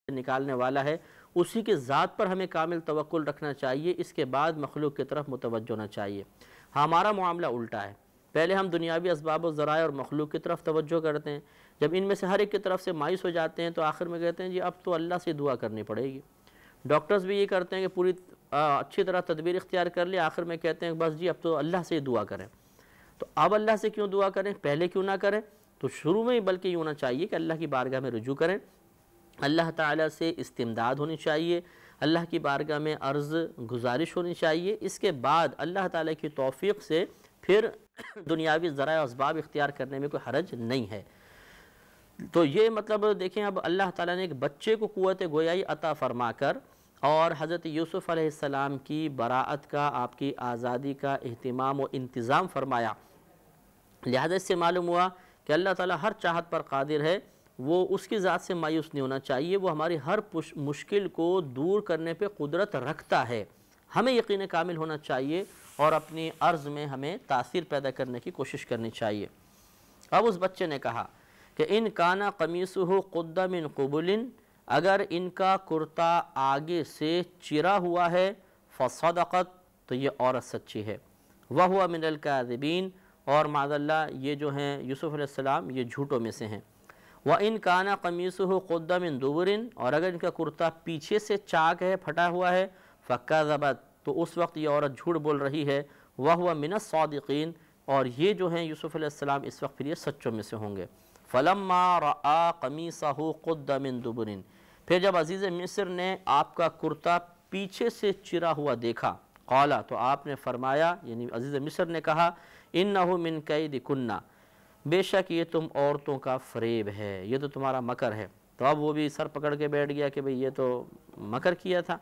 نکالنے والا ہے اسی کی ذات پر ہمیں کامل توکل رکھنا چاہیے، اس کے بعد مخلوق کی طرف متوجہ ہونا چاہیے۔ ہمارا معاملہ الٹا ہے، پہلے ہم دنیاوی اسباب و ذرائع اور مخلوق کی طرف توجہ کرتے ہیں، جب ان میں سے ہر ایک کی طرف سے مایوس ہو جاتے ہیں تو آخر میں کہتے ہیں جی اب تو اللہ سے دعا کرنی پڑے گی۔ ڈاکٹرز بھی یہ کرتے ہیں کہ پوری اچھی طرح تدبیر اختیار کر لی، آخر میں کہتے ہیں بس جی اب تو اللہ سے دعا کریں۔ تو اب اللہ سے کیوں دعا کریں، پہلے کیوں نہ کریں؟ تو شروع میں ہی بلکہ یہ ہونا چاہیے کہ اللہ کی بارگاہ میں رجوع کریں، اللہ تعالیٰ سے استمداد ہونی چاہیے، اللہ کی بارگاہ میں عرض گزارش ہونی چاہیے، اس کے بعد اللہ تعالیٰ کی توفیق سے پھر دنیاوی ذرائع و اسباب اختیار کرنے میں کوئی حرج نہیں ہے۔ تو یہ مطلب دیکھیں اب اللہ تعالیٰ نے ایک بچے کو قوت گویائی عطا فرما کر اور حضرت یوسف علیہ السلام کی براعت کا، آپ کی آزادی کا اہتمام و انتظام فرمایا، لہذا اس سے معلوم ہوا کہ اللہ تعالیٰ ہر چاہت پر قادر ہے، وہ اس کی ذات سے مایوس نہیں ہونا چاہیے، وہ ہماری ہر مشکل کو دور کرنے پہ قدرت رکھتا ہے، ہمیں یقین کامل ہونا چاہیے اور اپنی عرض میں ہمیں تاثیر پیدا کرنے کی کوشش کرنی چاہیے۔ اب اس بچے نے کہا کہ ان کانا قمیصہ قد من قبل، اگر ان کا کرتا آگے سے چرا ہوا ہے، فصدقت، تو یہ عورت سچی ہے، وہو من الکاذبین، اور معاذ اللہ یہ جو ہیں یوسف علیہ السلام یہ جھوٹوں میں سے ہیں۔ وَإِن كَانَ قَمِيصُهُ قُدَّ مِن دُبُرٍ، اور اگر ان کا کرتا پیچھے سے چاک ہے، پھٹا ہوا ہے، فَكَذَبَتْ، تو اس وقت یہ عورت جھوٹ بول رہی ہے، وَهُوَ مِنَ الصَّادِقِينَ، اور یہ جو ہیں یوسف علیہ السلام اس وقت پھر یہ سچوں میں سے ہوں گے۔ فَلَمَّا رَآ قَمِيصَهُ قُدَّ مِن دُبُرٍ، پھر جب عزیز مصر نے آپ کا کرتا پیچھے سے چرا ہوا دیکھا، قالا، تو آپ نے فرمایا، یعنی عزیز مصر نے کہا، انہو من کیدکن، بے شک یہ تم عورتوں کا فریب ہے، یہ تو تمہارا مکر ہے۔ تو اب وہ بھی سر پکڑ کے بیٹھ گیا کہ بھئی یہ تو مکر کیا تھا،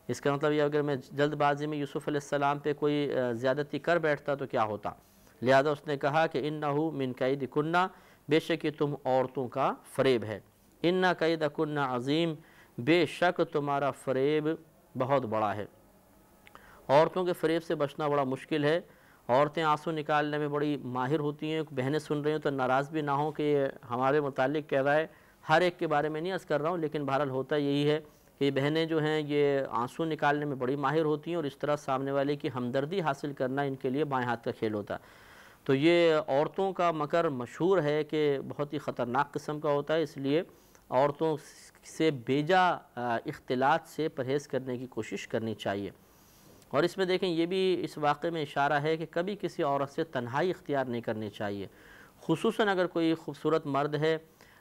اس کا مطلب یہ اگر میں جلد بازی میں یوسف علیہ السلام پہ کوئی زیادتی کر بیٹھتا تو کیا ہوتا، لہذا اس نے کہا کہ انہو من کیدکن، بے شک یہ تم عورتوں کا فریب ہے، ان کیدکن عظیم، بے شک تمہارا فریب بہت بڑا ہے۔ عورتوں کے فریب سے بچنا بڑا مشکل ہے، عورتیں آنسو نکالنے میں بڑی ماہر ہوتی ہیں، بہنیں سن رہی ہیں تو ناراض بھی نہ ہوں کہ یہ ہمارے متعلق کہہ رہا ہے، ہر ایک کے بارے میں نہیں عرض کر رہا ہوں، لیکن بہرحال ہوتا یہی ہے کہ یہ بہنیں جو ہیں یہ آنسو نکالنے میں بڑی ماہر ہوتی ہیں، اور اس طرح سامنے والے کی ہمدردی حاصل کرنا ان کے لیے بائیں ہاتھ کا کھیل ہوتا ہے۔ تو یہ عورتوں کا مکر مشہور ہے کہ بہت ہی خطرناک قسم کا ہوتا ہے، اس لیے عورتوں سے بیجا اختلاط سے پرہیز کرنے کی کوشش کرنی چاہیے۔ اور اس میں دیکھیں یہ بھی اس واقعے میں اشارہ ہے کہ کبھی کسی عورت سے تنہائی اختیار نہیں کرنی چاہیے، خصوصاً اگر کوئی خوبصورت مرد ہے،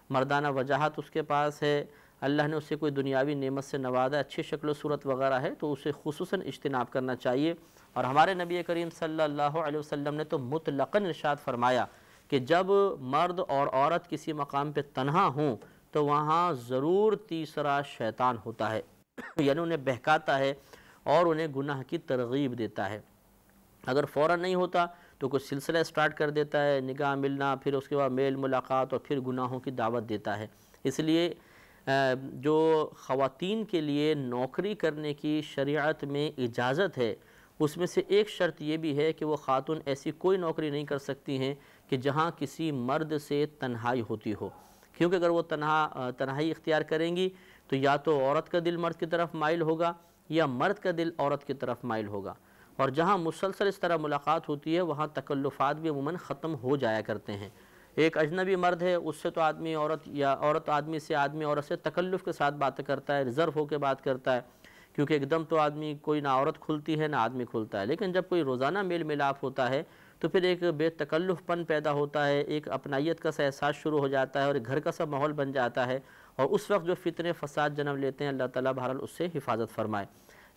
مردانہ وجاہت اس کے پاس ہے، اللہ نے اسے کوئی دنیاوی نعمت سے نوازا، اچھی شکل و صورت وغیرہ ہے، تو اسے خصوصاً اجتناب کرنا چاہیے۔ اور ہمارے نبی کریم صلی اللہ علیہ وسلم نے تو مطلقاً ارشاد فرمایا کہ جب مرد اور عورت کسی مقام پہ تنہا ہوں تو وہاں ضرور تیسرا شیطان ہوتا ہے، یعنی انہیں بہکاتا ہے اور انہیں گناہ کی ترغیب دیتا ہے۔ اگر فوراً نہیں ہوتا تو کوئی سلسلہ سٹارٹ کر دیتا ہے، نگاہ ملنا، پھر اس کے بعد میل ملاقات، اور پھر گناہوں کی دعوت دیتا ہے۔ اس لیے جو خواتین کے لیے نوکری کرنے کی شریعت میں اجازت ہے، اس میں سے ایک شرط یہ بھی ہے کہ وہ خاتون ایسی کوئی نوکری نہیں کر سکتی ہیں کہ جہاں کسی مرد سے تنہائی ہوتی ہو، کیونکہ اگر وہ تنہائی اختیار کریں گی تو یا تو عورت کا دل مرد کی طرف مائل ہوگا یا مرد کا دل عورت کی طرف مائل ہوگا، اور جہاں مسلسل اس طرح ملاقات ہوتی ہے وہاں تکلفات بھی عموماً ختم ہو جایا کرتے ہیں۔ ایک اجنبی مرد ہے، اس سے تو آدمی عورت، یا عورت آدمی سے، آدمی عورت سے تکلف کے ساتھ بات کرتا ہے، ریزرو ہو کے بات کرتا ہے، کیونکہ ایک دم تو آدمی کوئی نہ عورت کھلتی ہے نہ آدمی کھلتا ہے، لیکن جب کوئی روزانہ میل ملاپ ہوتا ہے تو پھر ایک بے تکلف پن پیدا ہوتا ہے، ایک اپنائیت کا سا احساس شروع ہو جاتا ہے، اور ایک گھر کا سا ماحول بن جاتا ہے، اور اس وقت جو فتنے فساد جنم لیتے ہیں اللہ تعالیٰ بہرحال اس سے حفاظت فرمائے۔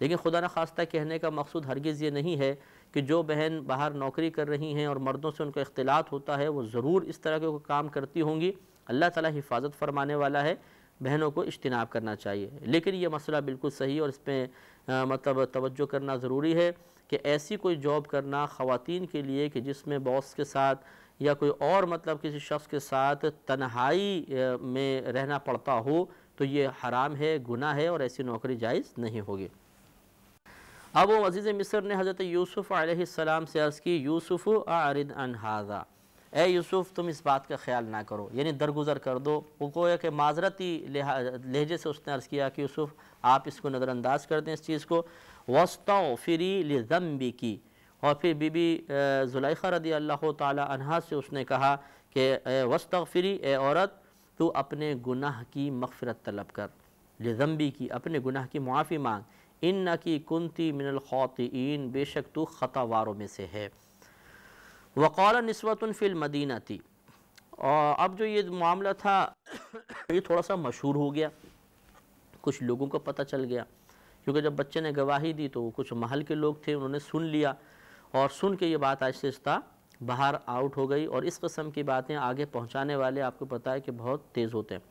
لیکن خدا نخواستہ کہنے کا مقصود ہرگز یہ نہیں ہے کہ جو بہن باہر نوکری کر رہی ہیں اور مردوں سے ان کا اختلاط ہوتا ہے وہ ضرور اس طرح کے کام کرتی ہوں گی، اللہ تعالیٰ حفاظت فرمانے والا ہے، بہنوں کو اجتناب کرنا چاہیے۔ لیکن یہ مسئلہ بالکل صحیح، اور اس پہ مطلب توجہ کرنا ضروری ہے کہ ایسی کوئی جاب کرنا خواتین کے لیے کہ جس میں باس کے ساتھ یا کوئی اور مطلب کسی شخص کے ساتھ تنہائی میں رہنا پڑتا ہو تو یہ حرام ہے، گناہ ہے، اور ایسی نوکری جائز نہیں ہوگی۔ اب وہ عزیز مصر نے حضرت یوسف علیہ السلام سے عرض کی، یوسف اعرض عن ھذا، اے یوسف تم اس بات کا خیال نہ کرو، یعنی درگزر کر دو۔ وہ گویا کہ معذرتی لہجے سے اس نے عرض کیا کہ یوسف آپ اس کو نظر انداز کر دیں اس چیز کو۔ وَاسْتَغْفِرِي لِذَنْبِكِ، اور پھر بی بی زلیخا رضی اللہ تعالی عنہا سے اس نے کہا کہ وَاسْتَغْفِرِي، اے عورت تو اپنے گناہ کی مغفرت طلب کر، لِذَنْبِكِ اپنے گناہ کی معافی مانگ، اِنَّكِ كُنْتِ مِنَ الْخَاطِئِينَ بے شک تو خطا واروں میں سے ہے۔ وَقَالَ نِسْوَةٌ فِي الْمَدِينَةِ، اور اب جو یہ معاملہ تھا یہ تھوڑا سا مشہور ہو گیا، کچھ لوگوں کو پتہ چل گیا، کیونکہ جب بچے نے گواہی دی تو کچھ محل کے لوگ تھے، انہوں نے سن لیا، اور سن کے یہ بات آہستہ آہستہ باہر آؤٹ ہو گئی۔ اور اس قسم کی باتیں آگے پہنچانے والے آپ کو پتہ ہے کہ بہت تیز ہوتے ہیں،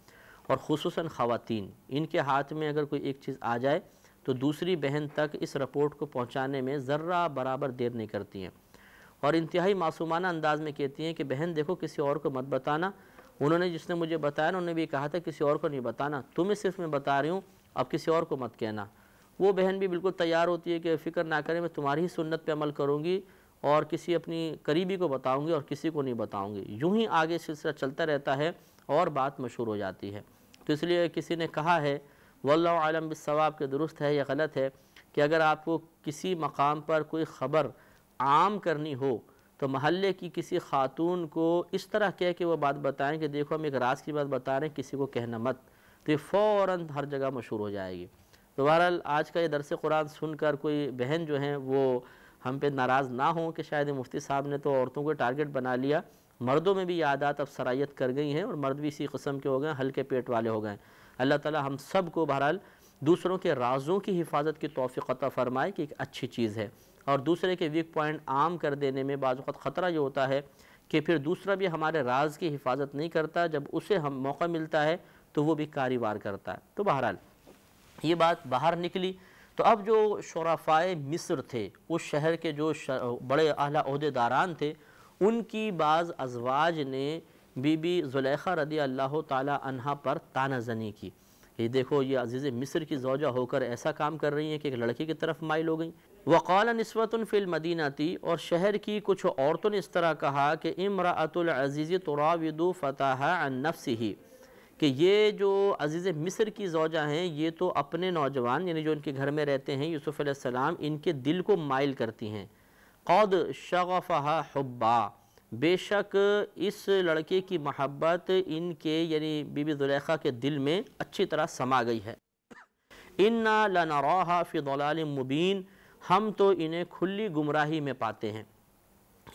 اور خصوصاً خواتین، ان کے ہاتھ میں اگر کوئی ایک چیز آ جائے تو دوسری بہن تک اس رپورٹ کو پہنچانے میں ذرہ برابر دیر نہیں کرتی ہیں، اور انتہائی معصومانہ انداز میں کہتی ہیں کہ بہن دیکھو کسی اور کو مت بتانا، انہوں نے جس نے مجھے بتایا انہوں نے بھی کہا تھا کسی اور کو نہیں بتانا، تمہیں صرف میں بتا رہی ہوں، اب کسی اور کو مت کہنا۔ وہ بہن بھی بالکل تیار ہوتی ہے کہ فکر نہ کریں، میں تمہاری ہی سنت پہ عمل کروں گی اور کسی اپنی قریبی کو بتاؤں گی اور کسی کو نہیں بتاؤں گی۔ یوں ہی آگے سلسلہ چلتا رہتا ہے اور بات مشہور ہو جاتی ہے۔ تو اس لیے کسی نے کہا ہے، واللہ عالم بالصواب، کہ درست ہے یا غلط ہے، کہ اگر آپ کو کسی مقام پر کوئی خبر عام کرنی ہو تو محلے کی کسی خاتون کو اس طرح کہہ کہ وہ بات بتائیں کہ دیکھو ہم ایک راز کی بات بتا رہے ہیں، کسی کو کہنا مت، تو یہ فوراً ہر جگہ مشہور ہو جائے گی۔ تو بہرحال آج کا یہ درس قرآن سن کر کوئی بہن جو ہیں وہ ہم پہ ناراض نہ ہوں کہ شاید مفتی صاحب نے تو عورتوں کو ٹارگٹ بنا لیا، مردوں میں بھی یہ عادات اب سرایت کر گئی ہیں اور مرد بھی اسی قسم کے ہو گئے ہیں، ہلکے پیٹ والے ہو گئے ہیں۔ اللہ تعالی ہم سب کو بہرحال دوسروں کے رازوں کی حفاظت کی توفیق عطا فرمائے کہ ایک اچھی چیز ہے، اور دوسرے کے ویک پوائنٹ عام کر دینے میں بعض اوقات خطرہ یہ ہوتا ہے کہ پھر دوسرا بھی ہمارے راز کی حفاظت نہیں کرتا، جب اسے ہم موقع ملتا ہے تو وہ بھی کاری وار کرتا ہے۔ تو بہرحال یہ بات باہر نکلی، تو اب جو شرفائے مصر تھے، اس شہر کے جو بڑے اعلیٰ عہدیداران تھے، ان کی بعض ازواج نے بی بی زلیخا رضی اللہ تعالی عنہا پر طعنہ زنی کی کہ دیکھو یہ عزیز مصر کی زوجہ ہو کر ایسا کام کر رہی ہیں کہ ایک لڑکی کی طرف مائل ہو گئیں۔ وقال نسوة فی المدینہ، اور شہر کی کچھ عورتوں نے اس طرح کہا کہ امرأۃ العزیز تراود فتاها عن نفسه، کہ یہ جو عزیز مصر کی زوجہ ہیں یہ تو اپنے نوجوان یعنی جو ان کے گھر میں رہتے ہیں یوسف علیہ السلام، ان کے دل کو مائل کرتی ہیں۔ قد شغفها حبا، بے شک اس لڑکے کی محبت ان کے یعنی بی بی زلیخا کے دل میں اچھی طرح سما گئی ہے۔ انا لنراها فی ضلال مبین، ہم تو انہیں کھلی گمراہی میں پاتے ہیں۔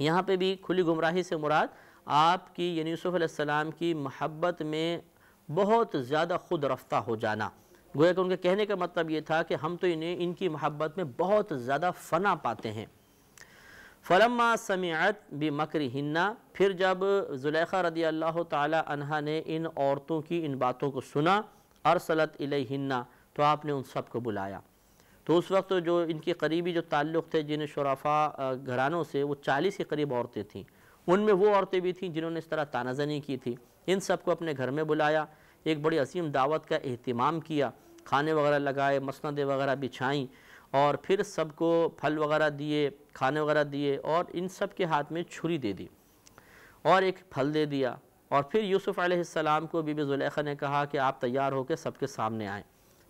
یہاں پہ بھی کھلی گمراہی سے مراد آپ کی یعنی یوسف علیہ السلام کی محبت میں بہت زیادہ خود رفتہ ہو جانا، گویا کہ ان کے کہنے کا مطلب یہ تھا کہ ہم تو انہیں ان کی محبت میں بہت زیادہ فنا پاتے ہیں۔ فلما سمعت بمکرہن، پھر جب زلیخا رضی اللہ تعالی عنہا نے ان عورتوں کی ان باتوں کو سنا، ارسلت الیہن، تو آپ نے ان سب کو بلایا۔ تو اس وقت جو ان کی قریبی جو تعلق تھے جن شرفاء گھرانوں سے، وہ 40 کے قریب عورتیں تھیں، ان میں وہ عورتیں بھی تھیں جنہوں نے اس طرح طعنہ زنی کی تھی۔ ان سب کو اپنے گھر میں بلایا، ایک بڑی عظیم دعوت کا اہتمام کیا، کھانے وغیرہ لگائے، مسندیں وغیرہ بچھائیں، اور پھر سب کو پھل وغیرہ دیے، کھانے وغیرہ دیے، اور ان سب کے ہاتھ میں چھری دے دی اور ایک پھل دے دیا، اور پھر یوسف علیہ السلام کو بی بی زلیخا نے کہا کہ آپ تیار ہو کے سب کے سامنے آئیں۔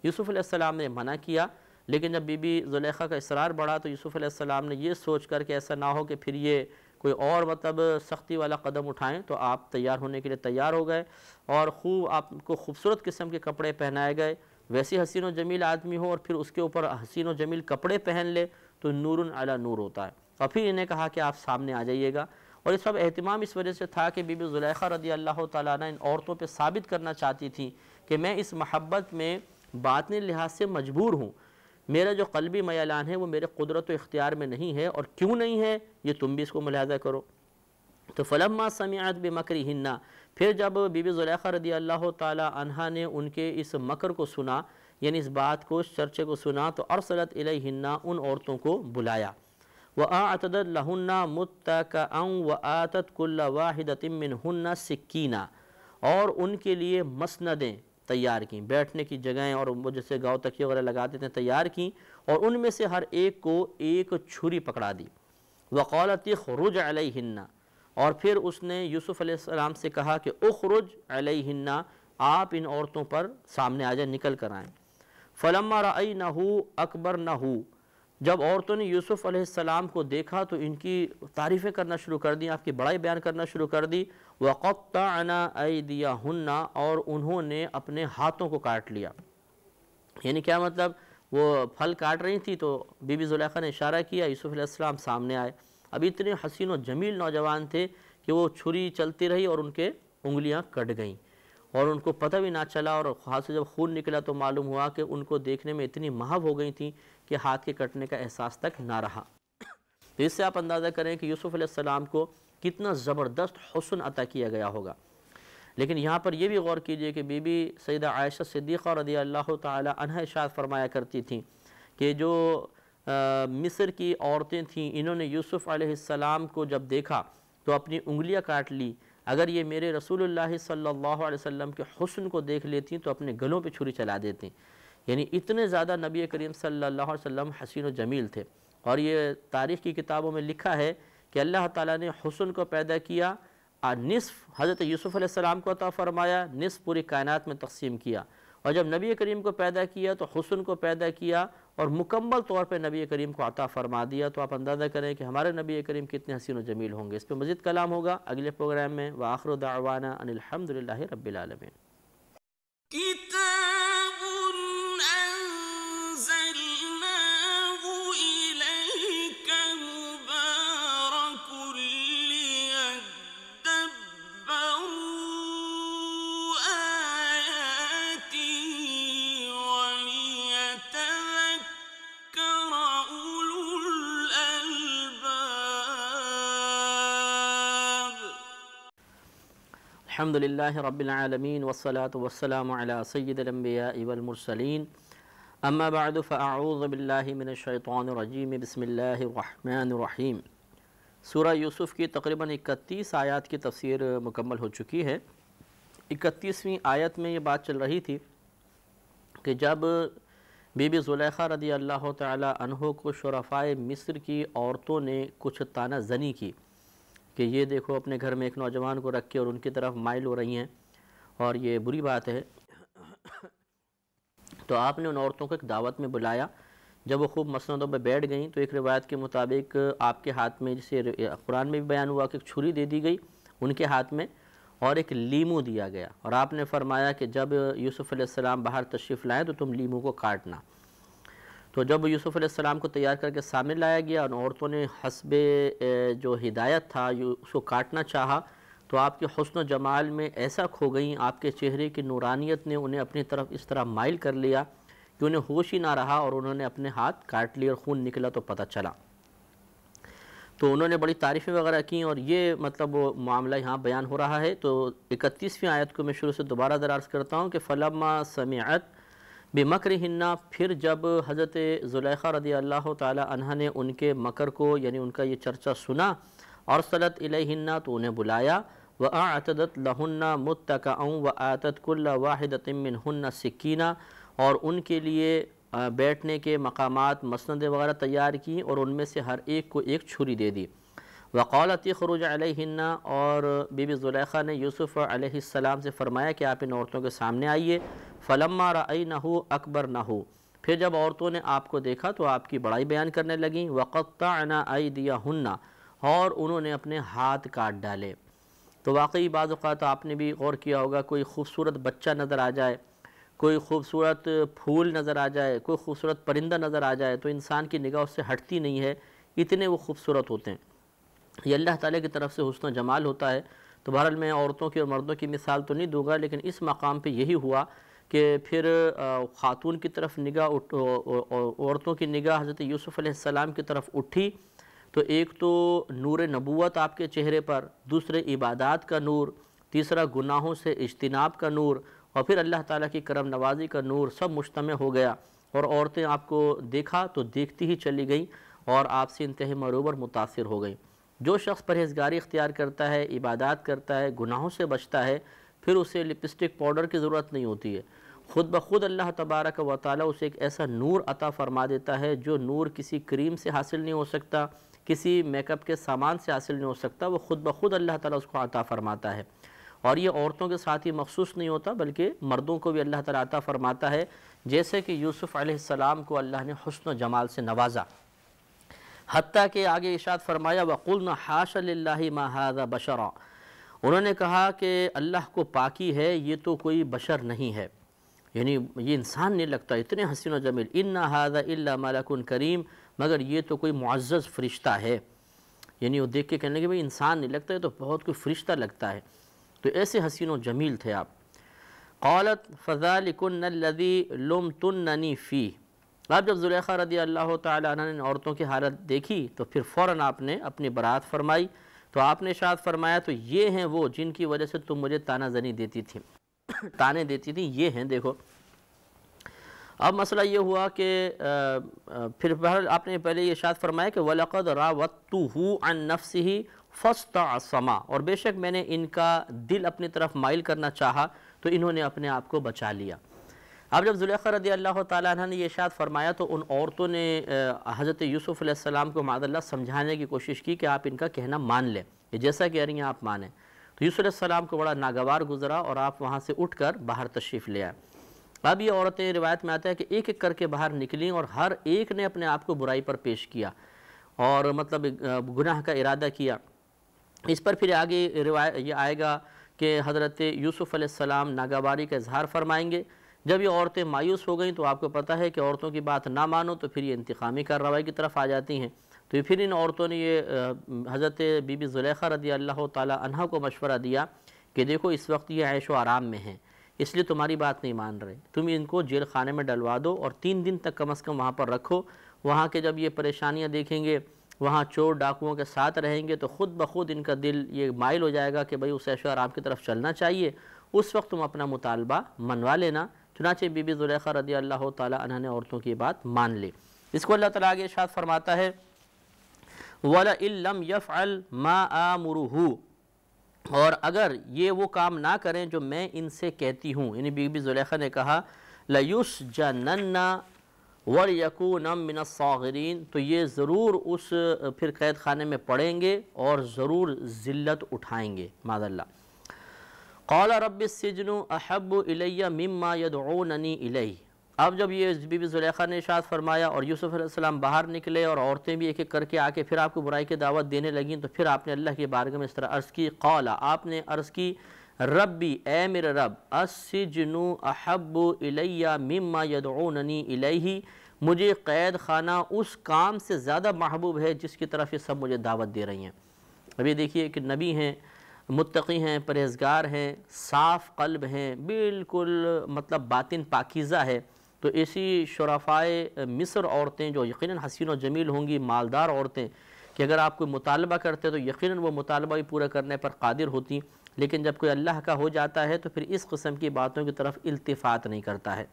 یوسف علیہ السلام نے منع کیا، لیکن جب بی بی زلیخا کا اصرار بڑھا تو یوسف علیہ السلام نے یہ سوچ کر کہ ایسا نہ ہو کہ پھر یہ کوئی اور مطلب سختی والا قدم اٹھائیں، تو آپ تیار ہونے کے لیے تیار ہو گئے، اور آپ کو خوبصورت قسم کے کپڑے پہنائے گئے۔ ویسے حسین و جمیل آدمی ہو اور پھر اس کے اوپر حسین و جمیل کپڑے پہن لے تو نور علی نور ہوتا ہے، اور پھر انہیں کہا کہ آپ سامنے آ جائیے گا۔ اور اس سب اہتمام اس وجہ سے تھا کہ بی بی زلیخا رضی اللہ تعالیٰ عنہ ان عورتوں پہ ثابت کرنا چاہتی تھیں کہ میں اس محبت میں باطنی لحاظ سے مجبور ہوں، میرا جو قلبی میلان ہے وہ میرے قدرت و اختیار میں نہیں ہے، اور کیوں نہیں ہے یہ تم بھی اس کو ملاحظہ کرو۔ تو فلما سمعت بمکرہن، پھر جب بی بی زلیخا رضی اللہ تعالی عنہا نے ان کے اس مکر کو سنا، یعنی اس بات کو، اس چرچے کو سنا، تو ارسلت الیہن، ان عورتوں کو بلایا۔ وَأَعْتَدَتْ لَهُنَّ مُتَّكَأً وَآتَتْ كُلَّ وَاحِدَةٍ مِّنْهُنَّ سِكِّينًا، اور ان کے لیے مسندیں تیار کیں، بیٹھنے کی جگہیں، اور وہ جیسے گاؤ تکیے وغیرہ لگاتے تھے تیار کیں، اور ان میں سے ہر ایک کو ایک چھری پکڑا دی۔ وَقَالَتِ اخْرُجْ عَلَيْهِنَّ، اور پھر اس نے یوسف علیہ السلام سے کہا کہ اخرج علیہن، آپ ان عورتوں پر سامنے آ جائیں، نکل کر آئیں۔ فلما رأینہ اکبرنہ، جب عورتوں نے یوسف علیہ السلام کو دیکھا تو ان کی تعریفیں کرنا شروع کر دی، آپ کی بڑائی بیان کرنا شروع کر دی۔ وقطعن ایدیہن، اور انہوں نے اپنے ہاتھوں کو کاٹ لیا۔ یعنی کیا مطلب، وہ پھل کاٹ رہی تھی تو بی بی زلیخا نے اشارہ کیا، یوسف علیہ السلام سامنے آئے۔ اب اتنے حسین و جمیل نوجوان تھے کہ وہ چھری چلتی رہی اور ان کے انگلیاں کٹ گئیں، اور ان کو پتہ بھی نہ چلا، اور ہاتھ سے جب خون نکلا تو معلوم ہوا کہ ان کو دیکھنے میں اتنی محو ہو گئی تھیں کہ ہاتھ کے کٹنے کا احساس تک نہ رہا۔ تو اس سے آپ اندازہ کریں کہ یوسف علیہ السلام کو کتنا زبردست حسن عطا کیا گیا ہوگا۔ لیکن یہاں پر یہ بھی غور کیجئے کہ بی بی سیدہ عائشہ صدیقہ رضی اللہ تعالی عنہ ارشاد فرمایا کرتی تھیں کہ جو مصر کی عورتیں تھیں، انہوں نے یوسف علیہ السلام کو جب دیکھا تو اپنی انگلیاں کاٹ لی، اگر یہ میرے رسول اللہ صلی اللہ علیہ وسلم کے حسن کو دیکھ لیتی تو اپنے گلوں پہ چھری چلا دیتی۔ یعنی اتنے زیادہ نبی کریم صلی اللہ علیہ وسلم حسین و جمیل تھے۔ اور یہ تاریخ کی کتابوں میں لکھا ہے کہ اللہ تعالیٰ نے حسن کو پیدا کیا، نصف حضرت یوسف علیہ السلام کو عطا فرمایا، نصف پوری کائنات میں تقسیم کیا، اور جب نبی کریم کو پیدا کیا تو حسن کو پیدا کیا اور مکمل طور پہ نبی کریم کو عطا فرما دیا۔ تو آپ اندازہ کریں کہ ہمارے نبی کریم کتنے حسین و جمیل ہوں گے۔ اس پہ مزید کلام ہوگا اگلے پروگرام میں۔ وآخر دعوانا ان الحمدللہ رب العالمین۔ الحمد للہ رب العالمین والصلاة والسلام علی سید الانبیاء والمرسلین، اما بعد فاعوذ باللہ من الشیطان الرجیم، بسم اللہ الرحمن الرحیم۔ سورہ یوسف کی تقریباً 31 آیات کی تفسیر مکمل ہو چکی ہے۔ 31ویں آیت میں یہ بات چل رہی تھی کہ جب بی بی زلیخا رضی اللہ تعالی عنہ کو شرفائے مصر کی عورتوں نے کچھ طعنہ زنی کی کہ یہ دیکھو اپنے گھر میں ایک نوجوان کو رکھ کے اور ان کی طرف مائل ہو رہی ہیں اور یہ بری بات ہے، تو آپ نے ان عورتوں کو ایک دعوت میں بلایا۔ جب وہ خوب مسندوں پہ بیٹھ گئیں تو ایک روایت کے مطابق آپ کے ہاتھ میں، جسے قرآن میں بھی بیان ہوا کہ ایک چھری دے دی گئی ان کے ہاتھ میں اور ایک لیمو دیا گیا، اور آپ نے فرمایا کہ جب یوسف علیہ السلام باہر تشریف لائیں تو تم لیمو کو کاٹنا۔ تو جب یوسف علیہ السلام کو تیار کر کے سامنے لایا گیا اور عورتوں نے حسب جو ہدایت تھا اس کو کاٹنا چاہا، تو آپ کے حسن و جمال میں ایسا کھو گئیں، آپ کے چہرے کی نورانیت نے انہیں اپنی طرف اس طرح مائل کر لیا کہ انہیں ہوش ہی نہ رہا، اور انہوں نے اپنے ہاتھ کاٹ لیے اور خون نکلا تو پتہ چلا۔ تو انہوں نے بڑی تعریفیں وغیرہ کیں، اور یہ مطلب وہ معاملہ یہاں بیان ہو رہا ہے۔ تو 31ویں آیت کو میں شروع سے دوبارہ عرض کرتا ہوں کہ فلما سمعت بمکرہن، پھر جب حضرت زلیخا رضی اللہ تعالی عنہ نے ان کے مکر کو، یعنی ان کا یہ چرچا سنا، ارسلت الیہن، تو انہیں بلایا، وَأَعْتَدَتْ لَهُنَّ مُتَّكَأً وَآتَتْ كُلَّ وَاحِدَةٍ مِّنْهُنَّ سِكِّينًا، اور ان کے لیے بیٹھنے کے مقامات، مسندیں وغیرہ تیار کیں اور ان میں سے ہر ایک کو ایک چھری دے دی۔ وقالت اخرج علیہن، اور بی بی زلیخا نے یوسف علیہ السلام سے فرمایا کہ آپ ان عورتوں کے سامنے آئیے۔ فلما رأینہ اکبرنہ، پھر جب عورتوں نے آپ کو دیکھا تو آپ کی بڑائی بیان کرنے لگیں۔ وقطعن ایدیہن، اور انہوں نے اپنے ہاتھ کاٹ ڈالے۔ تو واقعی بعض اوقات آپ نے بھی غور کیا ہوگا، کوئی خوبصورت بچہ نظر آ جائے، کوئی خوبصورت پھول نظر آ جائے، کوئی خوبصورت پرندہ نظر آ جائے تو انسان کی نگاہ اس سے ہٹتی نہیں ہے، اتنے وہ خوبصورت ہوتے ہیں۔ یہ اللہ تعالیٰ کی طرف سے حسن و جمال ہوتا ہے۔ تو بہرحال میں عورتوں کی اور مردوں کی مثال تو نہیں دوں گا، لیکن اس مقام پہ یہی ہوا کہ پھر خاتون کی طرف نگاہ عورتوں کی نگاہ حضرت یوسف علیہ السلام کی طرف اٹھی، تو ایک تو نور نبوت آپ کے چہرے پر، دوسرے عبادات کا نور، تیسرا گناہوں سے اجتناب کا نور، اور پھر اللہ تعالیٰ کی کرم نوازی کا نور سب مجتمع ہو گیا، اور عورتیں آپ کو دیکھا تو دیکھتی ہی چلی گئیں اور آپ سے انتہائی مروب اور متاثر ہو گئیں۔ جو شخص پرہیزگاری اختیار کرتا ہے، عبادات کرتا ہے، گناہوں سے بچتا ہے، پھر اسے لپسٹک پاؤڈر کی ضرورت نہیں ہوتی ہے، خود بخود اللہ تبارک و تعالیٰ اسے ایک ایسا نور عطا فرما دیتا ہے جو نور کسی کریم سے حاصل نہیں ہو سکتا، کسی میک اپ کے سامان سے حاصل نہیں ہو سکتا، وہ خود بخود اللہ تعالیٰ اس کو عطا فرماتا ہے۔ اور یہ عورتوں کے ساتھ ہی مخصوص نہیں ہوتا بلکہ مردوں کو بھی اللہ تعالیٰ عطا فرماتا ہے، جیسے کہ یوسف علیہ السلام کو اللہ نے حسن و جمال سے نوازا، حتیٰ کہ آگے ارشاد فرمایا وَقُلْنَا حَاشَ لِلَّهِ مَا هَذَا بَشَرًا، انہوں نے کہا کہ اللہ کو پاکی ہے، یہ تو کوئی بشر نہیں ہے، یعنی یہ انسان نہیں لگتا، اتنے حسین و جمیل، اِنَّ هَذَا إِلَّا مَلَكٌ کریم، مگر یہ تو کوئی معزز فرشتہ ہے، یعنی وہ دیکھ کے کہنے کہ بھئی انسان نہیں لگتا، یہ تو بہت کوئی فرشتہ لگتا ہے، تو ایسے حسین و جمیل تھے آپ۔ قالت فَذَلِكُنَّ الَّذِي لُمْتُنَّنِي فِيهِ، اب جب زلیخا رضی اللہ تعالیٰ عنہ نے عورتوں کی حالت دیکھی تو پھر فوراً آپ نے اپنی برات فرمائی، تو آپ نے ارشاد فرمایا تو یہ ہیں وہ جن کی وجہ سے تم مجھے تانا زنی دیتی تھی، تانے دیتی تھی، یہ ہیں دیکھو۔ اب مسئلہ یہ ہوا کہ پھر بہرحال آپ نے پہلے یہ ارشاد فرمایا کہ وَلَقَدْ رَاوَدتُّهُ عَن نَفْسِهِ فَاسْتَعْصَمَا، اور بے شک میں نے ان کا دل اپنی طرف مائل کرنا چاہا تو انہوں نے اپنے آپ کو بچا لیا۔ اب جب زلیخا رضی اللہ تعالیٰ عنہ نے یہ ارشاد فرمایا تو ان عورتوں نے حضرت یوسف علیہ السلام کو معاذ اللہ سمجھانے کی کوشش کی کہ آپ ان کا کہنا مان لیں، یہ جیسا کہہ رہی ہیں آپ مانیں، تو یوسف علیہ السلام کو بڑا ناگوار گزرا اور آپ وہاں سے اٹھ کر باہر تشریف لے آئے۔ اب یہ عورتیں روایت میں آتا ہے کہ ایک ایک کر کے باہر نکلیں اور ہر ایک نے اپنے آپ کو برائی پر پیش کیا اور مطلب گناہ کا ارادہ کیا۔ اس پر پھر آگے روایت یہ آئے گا کہ حضرت یوسف علیہ السلام ناگواری کا اظہار فرمائیں گے۔ جب یہ عورتیں مایوس ہو گئیں تو آپ کو پتہ ہے کہ عورتوں کی بات نہ مانو تو پھر یہ انتقامی کارروائی کی طرف آ جاتی ہیں، تو پھر ان عورتوں نے یہ حضرت بی بی زلیخا رضی اللہ تعالیٰ عنہ کو مشورہ دیا کہ دیکھو اس وقت یہ عیش و آرام میں ہیں، اس لیے تمہاری بات نہیں مان رہے، تم ان کو جیل خانے میں ڈلوا دو اور 3 دن تک کم از کم وہاں پر رکھو، وہاں کے جب یہ پریشانیاں دیکھیں گے، وہاں چور ڈاکوؤں کے ساتھ رہیں گے تو خود بخود ان کا دل یہ مائل ہو جائے گا کہ بھئی اس عیش و آرام کی طرف چلنا چاہیے، اس وقت تم اپنا مطالبہ منوا لینا۔ چنانچہ بی بی زلیخا رضی اللہ تعالیٰ عنہ نے عورتوں کی بات مان لی۔ اس کو اللہ تعالیٰ آگے ارشاد فرماتا ہے وَلَئِن لَّمْ يَفْعَلْ مَا آمُرُهُ، اور اگر یہ وہ کام نہ کریں جو میں ان سے کہتی ہوں، یعنی بی بی زلیخا نے کہا لَيُسْجَنَنَّ وَلْيَكُونَ مِنَ الصَّاغِرِينَ، تو یہ ضرور اس پھر قید خانے میں پڑیں گے اور ضرور ذلت اٹھائیں گے معاذ اللہ۔ قال رب السجن احب الی مما یدعوننی الیہ، اب جب یہ بی بی زلیخا نے ارشاد فرمایا اور یوسف علیہ السلام باہر نکلے اور عورتیں بھی ایک ایک کر کے آ کے پھر آپ کو برائی کی دعوت دینے لگیں، تو پھر آپ نے اللہ کی بارگاہ میں اس طرح عرض کی، قال، آپ نے عرض کی ربی، اے میرے رب، السجن احب الی مما یدعوننی الیہ، مجھے قید خانہ اس کام سے زیادہ محبوب ہے جس کی طرف یہ سب مجھے دعوت دے رہی ہیں۔ اب یہ دیکھیے کہ نبی ہیں، متقی ہیں، پرہیزگار ہیں، صاف قلب ہیں، بالکل مطلب باطن پاکیزہ ہے، تو ایسی شرفائے مصر عورتیں جو یقیناً حسین و جمیل ہوں گی، مالدار عورتیں، کہ اگر آپ کوئی مطالبہ کرتے تو یقیناً وہ مطالبہ بھی پورا کرنے پر قادر ہوتی، لیکن جب کوئی اللہ کا ہو جاتا ہے تو پھر اس قسم کی باتوں کی طرف التفات نہیں کرتا ہے۔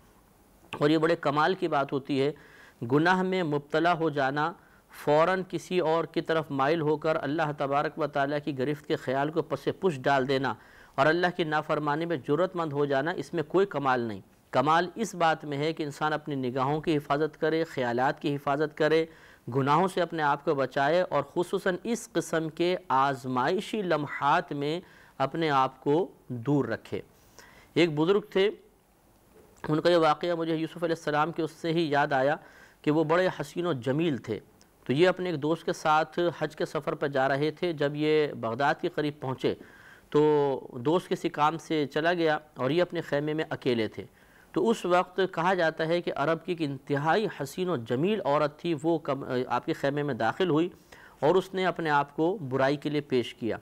اور یہ بڑے کمال کی بات ہوتی ہے گناہ میں مبتلا ہو جانا، فوراً کسی اور کی طرف مائل ہو کر اللہ تبارک و تعالیٰ کی گرفت کے خیال کو پس پش ڈال دینا اور اللہ کی نافرمانی میں جرأت مند ہو جانا، اس میں کوئی کمال نہیں۔ کمال اس بات میں ہے کہ انسان اپنی نگاہوں کی حفاظت کرے، خیالات کی حفاظت کرے، گناہوں سے اپنے آپ کو بچائے اور خصوصاً اس قسم کے آزمائشی لمحات میں اپنے آپ کو دور رکھے۔ ایک بزرگ تھے، ان کا یہ واقعہ مجھے یوسف علیہ السلام کے اس سے ہی یاد آیا کہ وہ بڑے حسین و جمیل تھے۔ تو یہ اپنے ایک دوست کے ساتھ حج کے سفر پر جا رہے تھے، جب یہ بغداد کے قریب پہنچے تو دوست کسی کام سے چلا گیا اور یہ اپنے خیمے میں اکیلے تھے۔ تو اس وقت کہا جاتا ہے کہ عرب کی ایک انتہائی حسین و جمیل عورت تھی، وہ آپ کے خیمے میں داخل ہوئی اور اس نے اپنے آپ کو برائی کے لیے پیش کیا،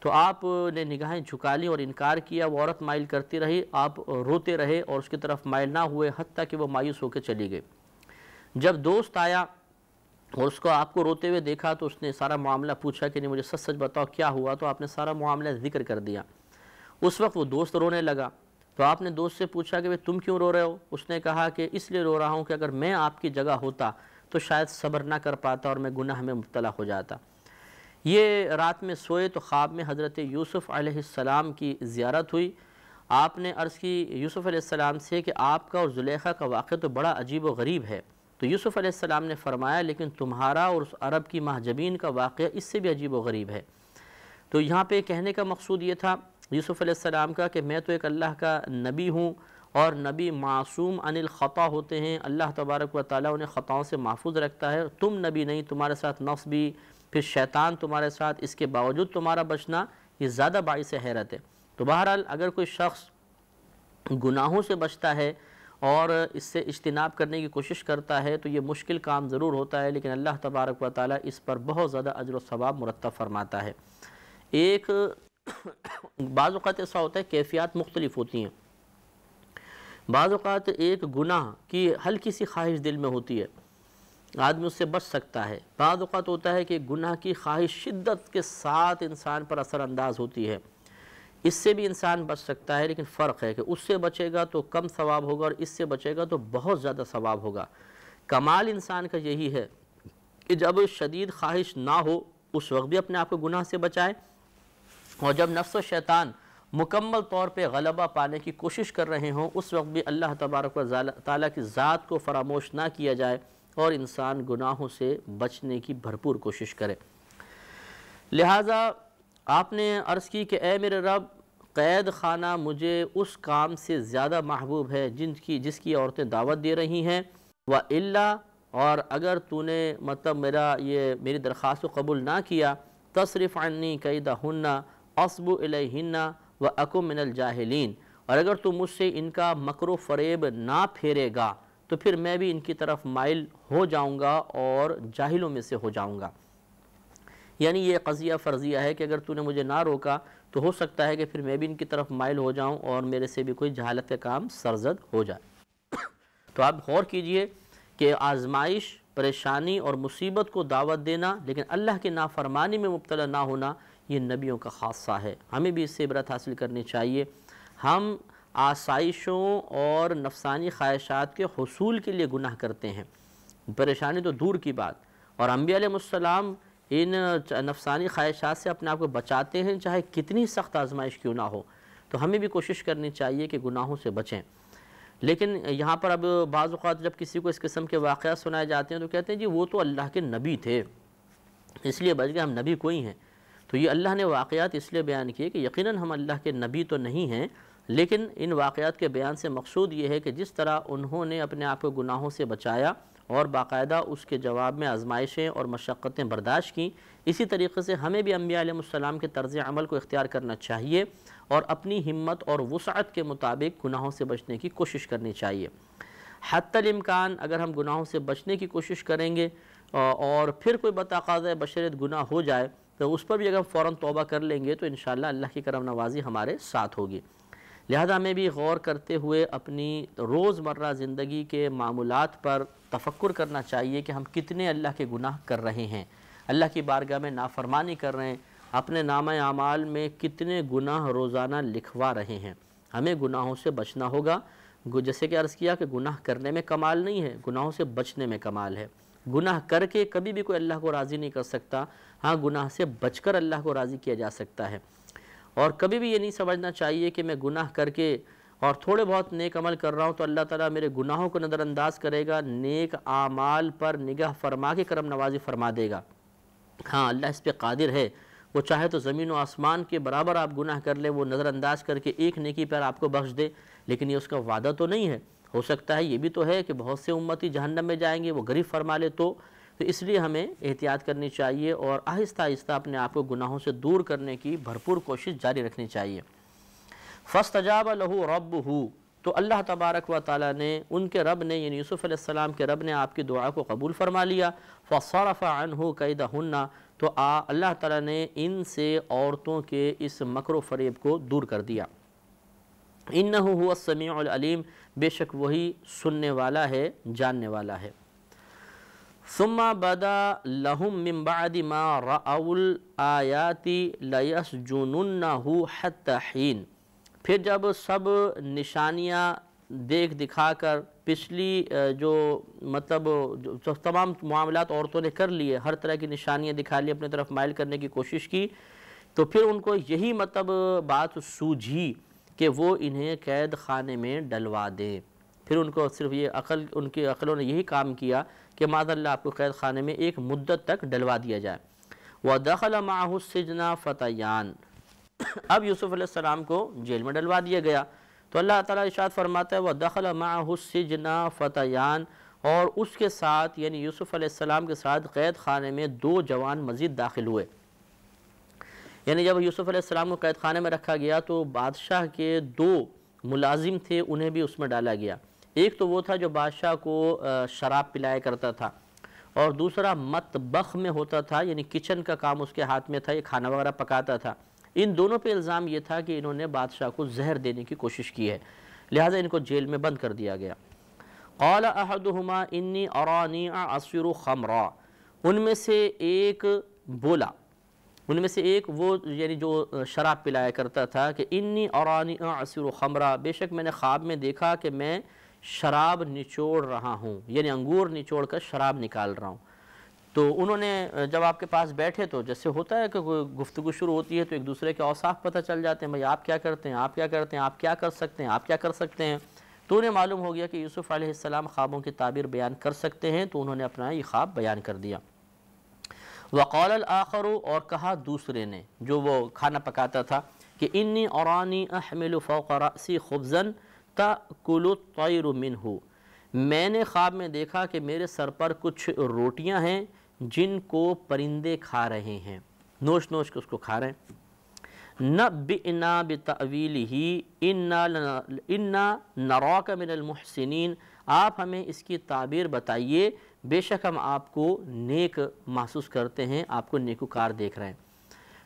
تو آپ نے نگاہیں جھکا لی اور انکار کیا، وہ عورت مائل کرتی رہی، آپ روتے رہے اور اس کی طرف مائل نہ ہوئے حتیٰ کہ وہ مایوس ہو کے چلی گئی۔ جب دوست آیا اور اس کو آپ کو روتے ہوئے دیکھا تو اس نے سارا معاملہ پوچھا کہ نہیں مجھے سچ سچ بتاؤ کیا ہوا، تو آپ نے سارا معاملہ ذکر کر دیا۔ اس وقت وہ دوست رونے لگا، تو آپ نے دوست سے پوچھا کہ تم کیوں رو رہے ہو؟ اس نے کہا کہ اس لیے رو رہا ہوں کہ اگر میں آپ کی جگہ ہوتا تو شاید صبر نہ کر پاتا اور میں گناہ میں مبتلا ہو جاتا۔ یہ رات میں سوئے تو خواب میں حضرت یوسف علیہ السلام کی زیارت ہوئی۔ آپ نے عرض کی یوسف علیہ السلام سے کہ آپ کا اور زلیخا کا واقعہ تو بڑا عجیب و غریب ہے، تو یوسف علیہ السلام نے فرمایا لیکن تمہارا اور اس عرب کی مہجبین کا واقعہ اس سے بھی عجیب و غریب ہے۔ تو یہاں پہ کہنے کا مقصود یہ تھا یوسف علیہ السلام کا کہ میں تو ایک اللہ کا نبی ہوں، اور نبی معصوم عن الخطا ہوتے ہیں، اللہ تبارک و تعالیٰ انہیں خطاؤں سے محفوظ رکھتا ہے۔ تم نبی نہیں، تمہارے ساتھ نفس بھی، پھر شیطان تمہارے ساتھ، اس کے باوجود تمہارا بچنا یہ زیادہ باعث حیرت ہے۔ تو بہرحال اگر کوئی شخص گناہوں سے بچتا ہے اور اس سے اجتناب کرنے کی کوشش کرتا ہے تو یہ مشکل کام ضرور ہوتا ہے، لیکن اللہ تبارک و تعالیٰ اس پر بہت زیادہ اجر و ثواب مرتب فرماتا ہے۔ ایک بعض اوقات ایسا ہوتا ہے کیفیات مختلف ہوتی ہیں، بعض اوقات ایک گناہ کی ہلکی سی خواہش دل میں ہوتی ہے، آدمی اس سے بچ سکتا ہے۔ بعض اوقات ہوتا ہے کہ گناہ کی خواہش شدت کے ساتھ انسان پر اثر انداز ہوتی ہے، اس سے بھی انسان بچ سکتا ہے، لیکن فرق ہے کہ اس سے بچے گا تو کم ثواب ہوگا اور اس سے بچے گا تو بہت زیادہ ثواب ہوگا۔ کمال انسان کا یہی ہے کہ جب شدید خواہش نہ ہو اس وقت بھی اپنے آپ کو گناہ سے بچائے، اور جب نفس و شیطان مکمل طور پہ غلبہ پانے کی کوشش کر رہے ہوں اس وقت بھی اللہ تبارک و تعالیٰ کی ذات کو فراموش نہ کیا جائے اور انسان گناہوں سے بچنے کی بھرپور کوشش کرے۔ لہٰذا آپ نے عرض کی کہ اے میرے رب، قید خانہ مجھے اس کام سے زیادہ محبوب ہے جس کی عورتیں دعوت دے رہی ہیں، وَإِلَّا، اور اگر تو نے مطلب میری درخواست کو قبول نہ کیا، تصرف عنی کیدہن اصب الیہن وَأَكُن مِّنَ الْجَاهِلِينَ، اور اگر تو مجھ سے ان کا مکر و فریب نہ پھیرے گا تو پھر میں بھی ان کی طرف مائل ہو جاؤں گا اور جاہلوں میں سے ہو جاؤں گا۔ یعنی یہ قضیہ فرضیہ ہے کہ اگر تو نے مجھے نہ روکا تو ہو سکتا ہے کہ پھر میں بھی ان کی طرف مائل ہو جاؤں اور میرے سے بھی کوئی جہالت کا کام سرزد ہو جائے۔ تو آپ غور کیجئے کہ آزمائش، پریشانی اور مصیبت کو دعوت دینا لیکن اللہ کی نافرمانی میں مبتلا نہ ہونا یہ نبیوں کا خاصہ ہے۔ ہمیں بھی اس سے عبرت حاصل کرنی چاہیے۔ ہم آسائشوں اور نفسانی خواہشات کے حصول کے لیے گناہ کرتے ہیں، پریشانی تو دور کی بات، اور انبیاء علیہ السلام ان نفسانی خواہشات سے اپنے آپ کو بچاتے ہیں چاہے کتنی سخت آزمائش کیوں نہ ہو۔ تو ہمیں بھی کوشش کرنی چاہیے کہ گناہوں سے بچیں۔ لیکن یہاں پر اب بعض اوقات جب کسی کو اس قسم کے واقعات سنائے جاتے ہیں تو کہتے ہیں جی وہ تو اللہ کے نبی تھے اس لیے بچ گئے، ہم نبی کوئی ہیں۔ تو یہ اللہ نے واقعات اس لیے بیان کیے کہ یقیناً ہم اللہ کے نبی تو نہیں ہیں، لیکن ان واقعات کے بیان سے مقصود یہ ہے کہ جس طرح انہوں نے اپنے آپ کو گناہوں سے بچایا اور باقاعدہ اس کے جواب میں آزمائشیں اور مشقتیں برداشت کیں، اسی طریقے سے ہمیں بھی انبیاء علیہ السلام کے طرز عمل کو اختیار کرنا چاہیے اور اپنی ہمت اور وسعت کے مطابق گناہوں سے بچنے کی کوشش کرنی چاہیے۔ حتی الامکان اگر ہم گناہوں سے بچنے کی کوشش کریں گے اور پھر کوئی بتقاضۂ بشریت گناہ ہو جائے تو اس پر بھی اگر فوراً توبہ کر لیں گے تو انشاءاللہ اللہ کی کرم نوازی ہمارے ساتھ ہوگی۔ لہذا ہمیں بھی غور کرتے ہوئے اپنی روزمرہ زندگی کے معمولات پر تفکر کرنا چاہیے کہ ہم کتنے اللہ کے گناہ کر رہے ہیں، اللہ کی بارگاہ میں نافرمانی کر رہے ہیں، اپنے نامہ اعمال میں کتنے گناہ روزانہ لکھوا رہے ہیں۔ ہمیں گناہوں سے بچنا ہوگا، جیسے کہ عرض کیا کہ گناہ کرنے میں کمال نہیں ہے، گناہوں سے بچنے میں کمال ہے۔ گناہ کر کے کبھی بھی کوئی اللہ کو راضی نہیں کر سکتا، ہاں گناہ سے بچ کر اللہ کو راضی کیا جا سکتا ہے۔ اور کبھی بھی یہ نہیں سمجھنا چاہیے کہ میں گناہ کر کے اور تھوڑے بہت نیک عمل کر رہا ہوں تو اللہ تعالیٰ میرے گناہوں کو نظر انداز کرے گا، نیک اعمال پر نگاہ فرما کے کرم نوازی فرما دے گا۔ ہاں اللہ اس پہ قادر ہے، وہ چاہے تو زمین و آسمان کے برابر آپ گناہ کر لیں، وہ نظر انداز کر کے ایک نیکی پر آپ کو بخش دے، لیکن یہ اس کا وعدہ تو نہیں ہے۔ ہو سکتا ہے یہ بھی تو ہے کہ بہت سے امتی جہنم میں جائیں گے، وہ غریب فرما لے تو اس لیے ہمیں احتیاط کرنی چاہیے اور آہستہ آہستہ اپنے آپ کو گناہوں سے دور کرنے کی بھرپور کوشش جاری رکھنی چاہیے۔ فَاسْتَجَابَ لَهُ رَبُّهُ، تو اللہ تبارک و تعالیٰ نے، ان کے رب نے یعنی یوسف علیہ السلام کے رب نے آپ کی دعا کو قبول فرما لیا۔ فَصَرَفَ عَنْهُ كَيْدَهُنَّ، تو اللہ تعالیٰ نے ان سے عورتوں کے اس مکر و فریب کو دور کر دیا۔ إِنَّهُ هُوَ السَّمِيعُ الْعَلِيمُ، بے شک وہی سننے والا ہے، جاننے والا ہے۔ ثم بدا لهم من بعد ما رأوا الآیات لیسجننہ حتی حین، پھر جب سب نشانیاں دیکھ دکھا کر پچھلی جو تمام معاملات عورتوں نے کر لیے، ہر طرح کی نشانیاں دکھا لی، اپنے طرف مائل کرنے کی کوشش کی، تو پھر ان کو یہی بات سوجھی کہ وہ انہیں قید خانے میں ڈلوا دیں۔ پھر ان کو صرف یہ ان کی عقلوں نے یہی کام کیا کہ معاذ اللہ آپ کو قید خانے میں ایک مدت تک ڈلوا دیا جائے۔ وَدَخَلَ مَعَهُ السِّجْنَ فَتَيَّانِ، اب یوسف علیہ السلام کو جیل میں ڈلوا دیا گیا تو اللہ تعالیٰ ارشاد فرماتا ہے وَدَخَلَ مَعَهُ السِّجْنَ فَتَيَّانِ، اور اس کے ساتھ یعنی یوسف علیہ السلام کے ساتھ قید خانے میں 2 جوان مزید داخل ہوئے۔ یعنی جب یوسف علیہ السلام کو قید خانے میں رکھا گیا تو بادشاہ کے 2 ملازم تھے، انہیں بھی اس میں ڈالا گیا۔ ایک تو وہ تھا جو بادشاہ کو شراب پلایا کرتا تھا، اور دوسرا مطبخ میں ہوتا تھا، یعنی کچن کا کام اس کے ہاتھ میں تھا، یہ کھانا وغیرہ پکاتا تھا۔ ان دونوں پہ الزام یہ تھا کہ انہوں نے بادشاہ کو زہر دینے کی کوشش کی ہے، لہٰذا ان کو جیل میں بند کر دیا گیا۔ قال احدهما انی ارانی اعصر خمرا، ان میں سے ایک بولا، ان میں سے ایک وہ یعنی جو شراب پلایا کرتا تھا کہ انی ارانی اعصر خمرا، بے شک میں نے خواب میں دیکھا کہ میں شراب نچوڑ رہا ہوں، یعنی انگور نچوڑ کر شراب نکال رہا ہوں۔ تو انہوں نے جب آپ کے پاس بیٹھے تو جیسے ہوتا ہے کہ کوئی گفتگو شروع ہوتی ہے تو ایک دوسرے کے اوصاف پتہ چل جاتے ہیں، بھائی آپ کیا کرتے ہیں، آپ کیا کرتے ہیں، آپ کیا کر سکتے ہیں، آپ کیا کر سکتے ہیں۔ تو انہیں معلوم ہو گیا کہ یوسف علیہ السلام خوابوں کی تعبیر بیان کر سکتے ہیں، تو انہوں نے اپنا یہ خواب بیان کر دیا۔ وقال الآخر، اور کہا دوسرے نے جو وہ کھانا پکاتا تھا کہ انی ارانی احمل فوق رأسی خبزا تأکل الطیر منہ، میں نے خواب میں دیکھا کہ میرے سر پر کچھ روٹیاں ہیں جن کو پرندے کھا رہے ہیں، نوش نوش کے اس کو کھا رہے ہیں۔ نبئنا بتأویلہ انا نراک من المحسنین، آپ ہمیں اس کی تعبیر بتائیے، بے شک ہم آپ کو نیک محسوس کرتے ہیں، آپ کو نیکوکار دیکھ رہے ہیں۔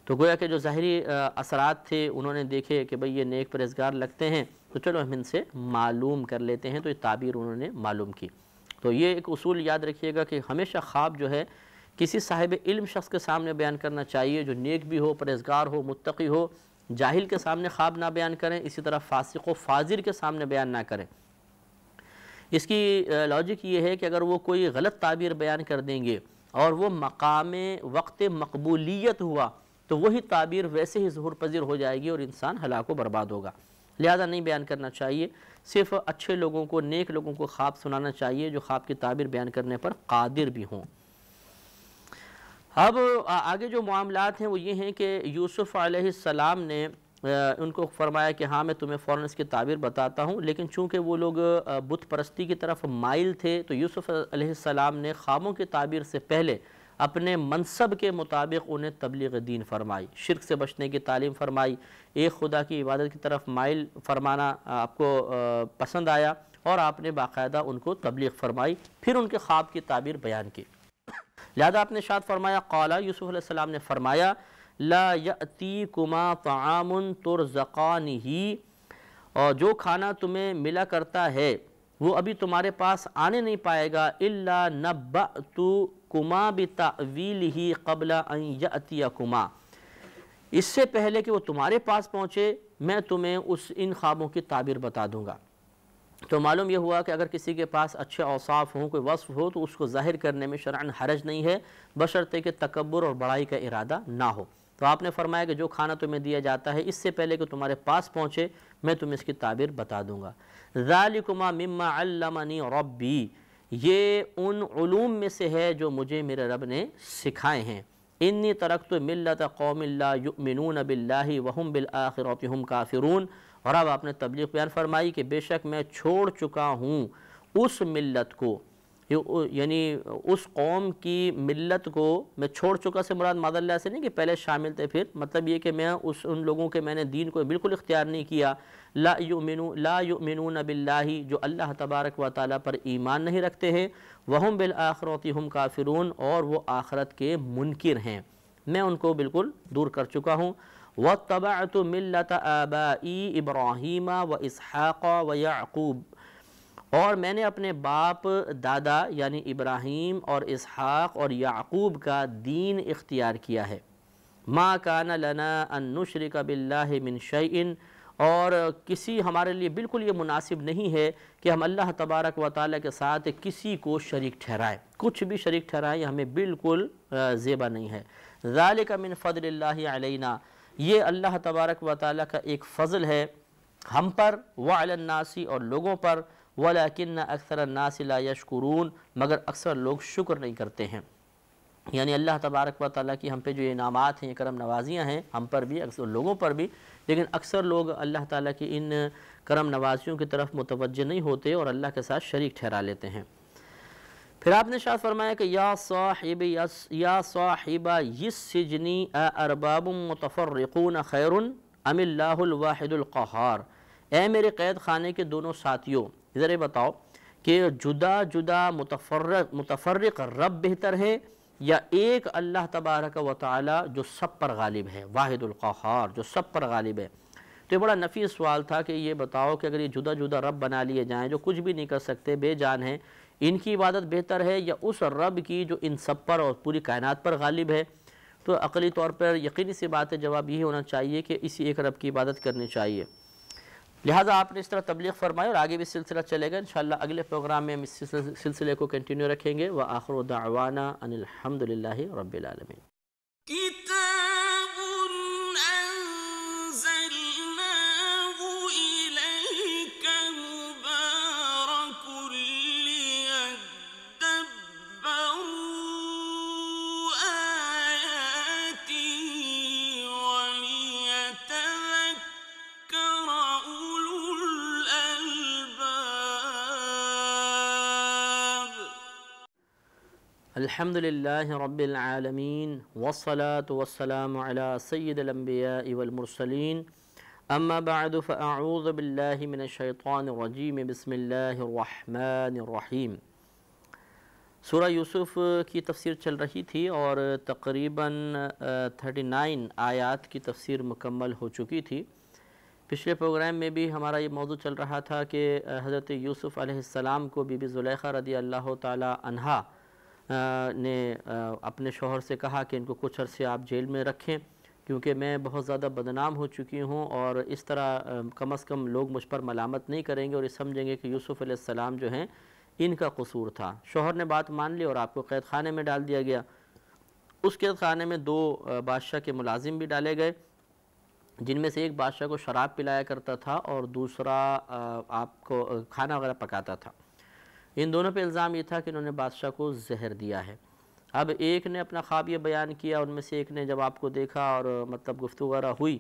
تو گویا کہ جو ظاہری اثرات تھے انہوں نے دیکھے کہ بھئی یہ نیک پرہیزگار لگتے ہیں، تو چلو ہم ان سے معلوم کر لیتے ہیں، تو یہ تعبیر انہوں نے معلوم کی۔ تو یہ ایک اصول یاد رکھیے گا کہ ہمیشہ خواب جو ہے کسی صاحب علم شخص کے سامنے بیان کرنا چاہیے، جو نیک بھی ہو، پرہیزگار ہو، متقی ہو۔ جاہل کے سامنے خواب نہ بیان کریں، اسی طرح فاسق و فاجر کے سامنے بیان نہ کریں۔ اس کی لاجک یہ ہے کہ اگر وہ کوئی غلط تعبیر بیان کر دیں گے اور وہ مقام وقت مقبولیت ہوا تو وہی تعبیر ویسے ہی ظہور پذیر ہو جائے گی اور انسان ہلاک و برباد ہوگا، لہذا نہیں بیان کرنا چاہیے۔ صرف اچھے لوگوں کو، نیک لوگوں کو خواب سنانا چاہیے جو خواب کی تعبیر بیان کرنے پر قادر بھی ہوں۔ اب آگے جو معاملات ہیں وہ یہ ہیں کہ یوسف علیہ السلام نے ان کو فرمایا کہ ہاں میں تمہیں فوراً اس کی تعبیر بتاتا ہوں، لیکن چونکہ وہ لوگ بت پرستی کی طرف مائل تھے تو یوسف علیہ السلام نے خوابوں کی تعبیر سے پہلے اپنے منصب کے مطابق انہیں تبلیغ دین فرمائی، شرک سے بچنے کی تعلیم فرمائی، ایک خدا کی عبادت کی طرف مائل فرمانا آپ کو پسند آیا اور آپ نے باقاعدہ ان کو تبلیغ فرمائی، پھر ان کے خواب کی تعبیر بیان کی۔ لہذا آپ نے ارشاد فرمایا، قال، یوسف علیہ السلام نے فرمایا، لا یأتیکما طعام ترزقانہ، اور جو کھانا تمہیں ملا کرتا ہے وہ ابھی تمہارے پاس آنے نہیں پائے گا، الا نبأتکما بتأویلہ قبل ان یأتیکما، اس سے پہلے کہ وہ تمہارے پاس پہنچے میں تمہیں ان خوابوں کی تعبیر بتا دوں گا۔ تو معلوم یہ ہوا کہ اگر کسی کے پاس اچھے اوصاف ہوں، کوئی وصف ہو، تو اس کو ظاہر کرنے میں شرعاً حرج نہیں ہے، بشرطے کہ تکبر اور بڑائی کا ارادہ نہ ہو۔ تو آپ نے فرمایا کہ جو کھانا تمہیں دیا جاتا ہے اس سے پہلے کہ تمہارے پاس پہنچے میں تمہیں اس کی تعبیر بتا دوں گا۔ ذالکما مما علمنی ربی، یہ ان علوم میں سے ہے جو مجھے میرے رب نے سکھائے ہیں۔ انی ترکت ملت قوم لا یؤمنون باللہ وہم بالآخرۃ ہم کافرون، اور اب آپ نے تبلیغ بیان فرمائی کہ بے شک میں چھوڑ چکا ہوں اس ملت کو، یعنی اس قوم کی ملت کو میں چھوڑ چکا سے مراد معاذ اللہ سے نہیں کہ پہلے شامل تھے، پھر مطلب یہ کہ میں ان لوگوں کے میں نے دین کو بالکل اختیار نہیں کیا، لا یؤمنون باللہ، جو اللہ تبارک و تعالیٰ پر ایمان نہیں رکھتے ہیں، وہم بالآخرۃ ہم کافرون، اور وہ آخرت کے منکر ہیں، میں ان کو بالکل دور کر چکا ہوں۔ واتبعت ملت آبائی ابراہیم و اسحاق و یعقوب، اور میں نے اپنے باپ دادا یعنی ابراہیم اور اسحاق اور یعقوب کا دین اختیار کیا ہے۔ ما کان لنا ان نشرک باللہ من شیء، اور کسی ہمارے لیے بالکل یہ مناسب نہیں ہے کہ ہم اللہ تبارک و تعالیٰ کے ساتھ کسی کو شریک ٹھہرائیں، کچھ بھی شریک ٹھہرائیں، یہ ہمیں بالکل زیبا نہیں ہے۔ ذالک من فضل اللہ علینا، یہ اللہ تبارک و تعالیٰ کا ایک فضل ہے ہم پر، وعلی الناس، اور لوگوں پر، وَلَكِنَّ أَكْثَرَ النَّاسِ لَا يَشْكُرُونَ، مگر اکثر لوگ شکر نہیں کرتے ہیں۔ یعنی اللہ تبارک و تعالیٰ کی ہم پہ جو انعامات ہیں، یہ کرم نوازیاں ہیں ہم پر بھی، اکثر لوگوں پر بھی، لیکن اکثر لوگ اللہ تعالیٰ کی ان کرم نوازیوں کی طرف متوجہ نہیں ہوتے اور اللہ کے ساتھ شریک ٹھہرا لیتے ہیں۔ پھر آپ نے ارشاد فرمایا کہ یا صاحب السجن ارباب متفرقون خیر ام اللہ الواحد القہار، اے میرے قید خانے کے دونوں ساتھیوں، ذرا بتاؤ کہ جدا جدا متفرق رب بہتر ہے یا ایک اللہ تبارک و تعالی جو سب پر غالب ہے، واحد القہار جو سب پر غالب ہے؟ تو یہ بڑا نفیس سوال تھا کہ یہ بتاؤ کہ اگر یہ جدا جدا رب بنا لیے جائیں جو کچھ بھی نہیں کر سکتے، بے جان ہیں، ان کی عبادت بہتر ہے یا اس رب کی جو ان سب پر اور پوری کائنات پر غالب ہے؟ تو عقلی طور پر یقینی سی بات ہے، جواب یہی ہونا چاہیے کہ اسی ایک رب کی عبادت کرنی چاہیے۔ لہٰذا آپ نے اس طرح تبلیغ فرمائی اور آگے بھی سلسلہ چلے گا، انشاءاللہ اگلے پروگرام میں ہم اس سلسلے کو کنٹینیو رکھیں گے۔ وآخر دعوانا ان الحمد للہ رب العالمین۔ الحمد للہ رب العالمین والصلاة والسلام علی سید الانبیاء والمرسلین، اما بعد فاعوذ باللہ من الشیطان الرجیم، بسم اللہ الرحمن الرحیم۔ سورہ یوسف کی تفسیر چل رہی تھی اور تقریباً 39 آیات کی تفسیر مکمل ہو چکی تھی۔ پچھلے پروگرام میں بھی ہمارا یہ موضوع چل رہا تھا کہ حضرت یوسف علیہ السلام کو بی بی زلیخا رضی اللہ تعالی عنہا نے اپنے شوہر سے کہا کہ ان کو کچھ عرصے آپ جیل میں رکھیں کیونکہ میں بہت زیادہ بدنام ہو چکی ہوں، اور اس طرح کم از کم لوگ مجھ پر ملامت نہیں کریں گے اور یہ سمجھیں گے کہ یوسف علیہ السلام جو ہیں ان کا قصور تھا۔ شوہر نے بات مان لی اور آپ کو قید خانے میں ڈال دیا گیا۔ اس قید خانے میں 2 بادشاہ کے ملازم بھی ڈالے گئے، جن میں سے ایک بادشاہ کو شراب پلایا کرتا تھا اور دوسرا آپ کو کھانا وغیرہ پکاتا تھا۔ ان دونوں پہ الزام یہ تھا کہ انہوں نے بادشاہ کو زہر دیا ہے۔ اب ایک نے اپنا خواب یہ بیان کیا، ان میں سے ایک نے جب آپ کو دیکھا اور مطلب گفتگو وغیرہ ہوئی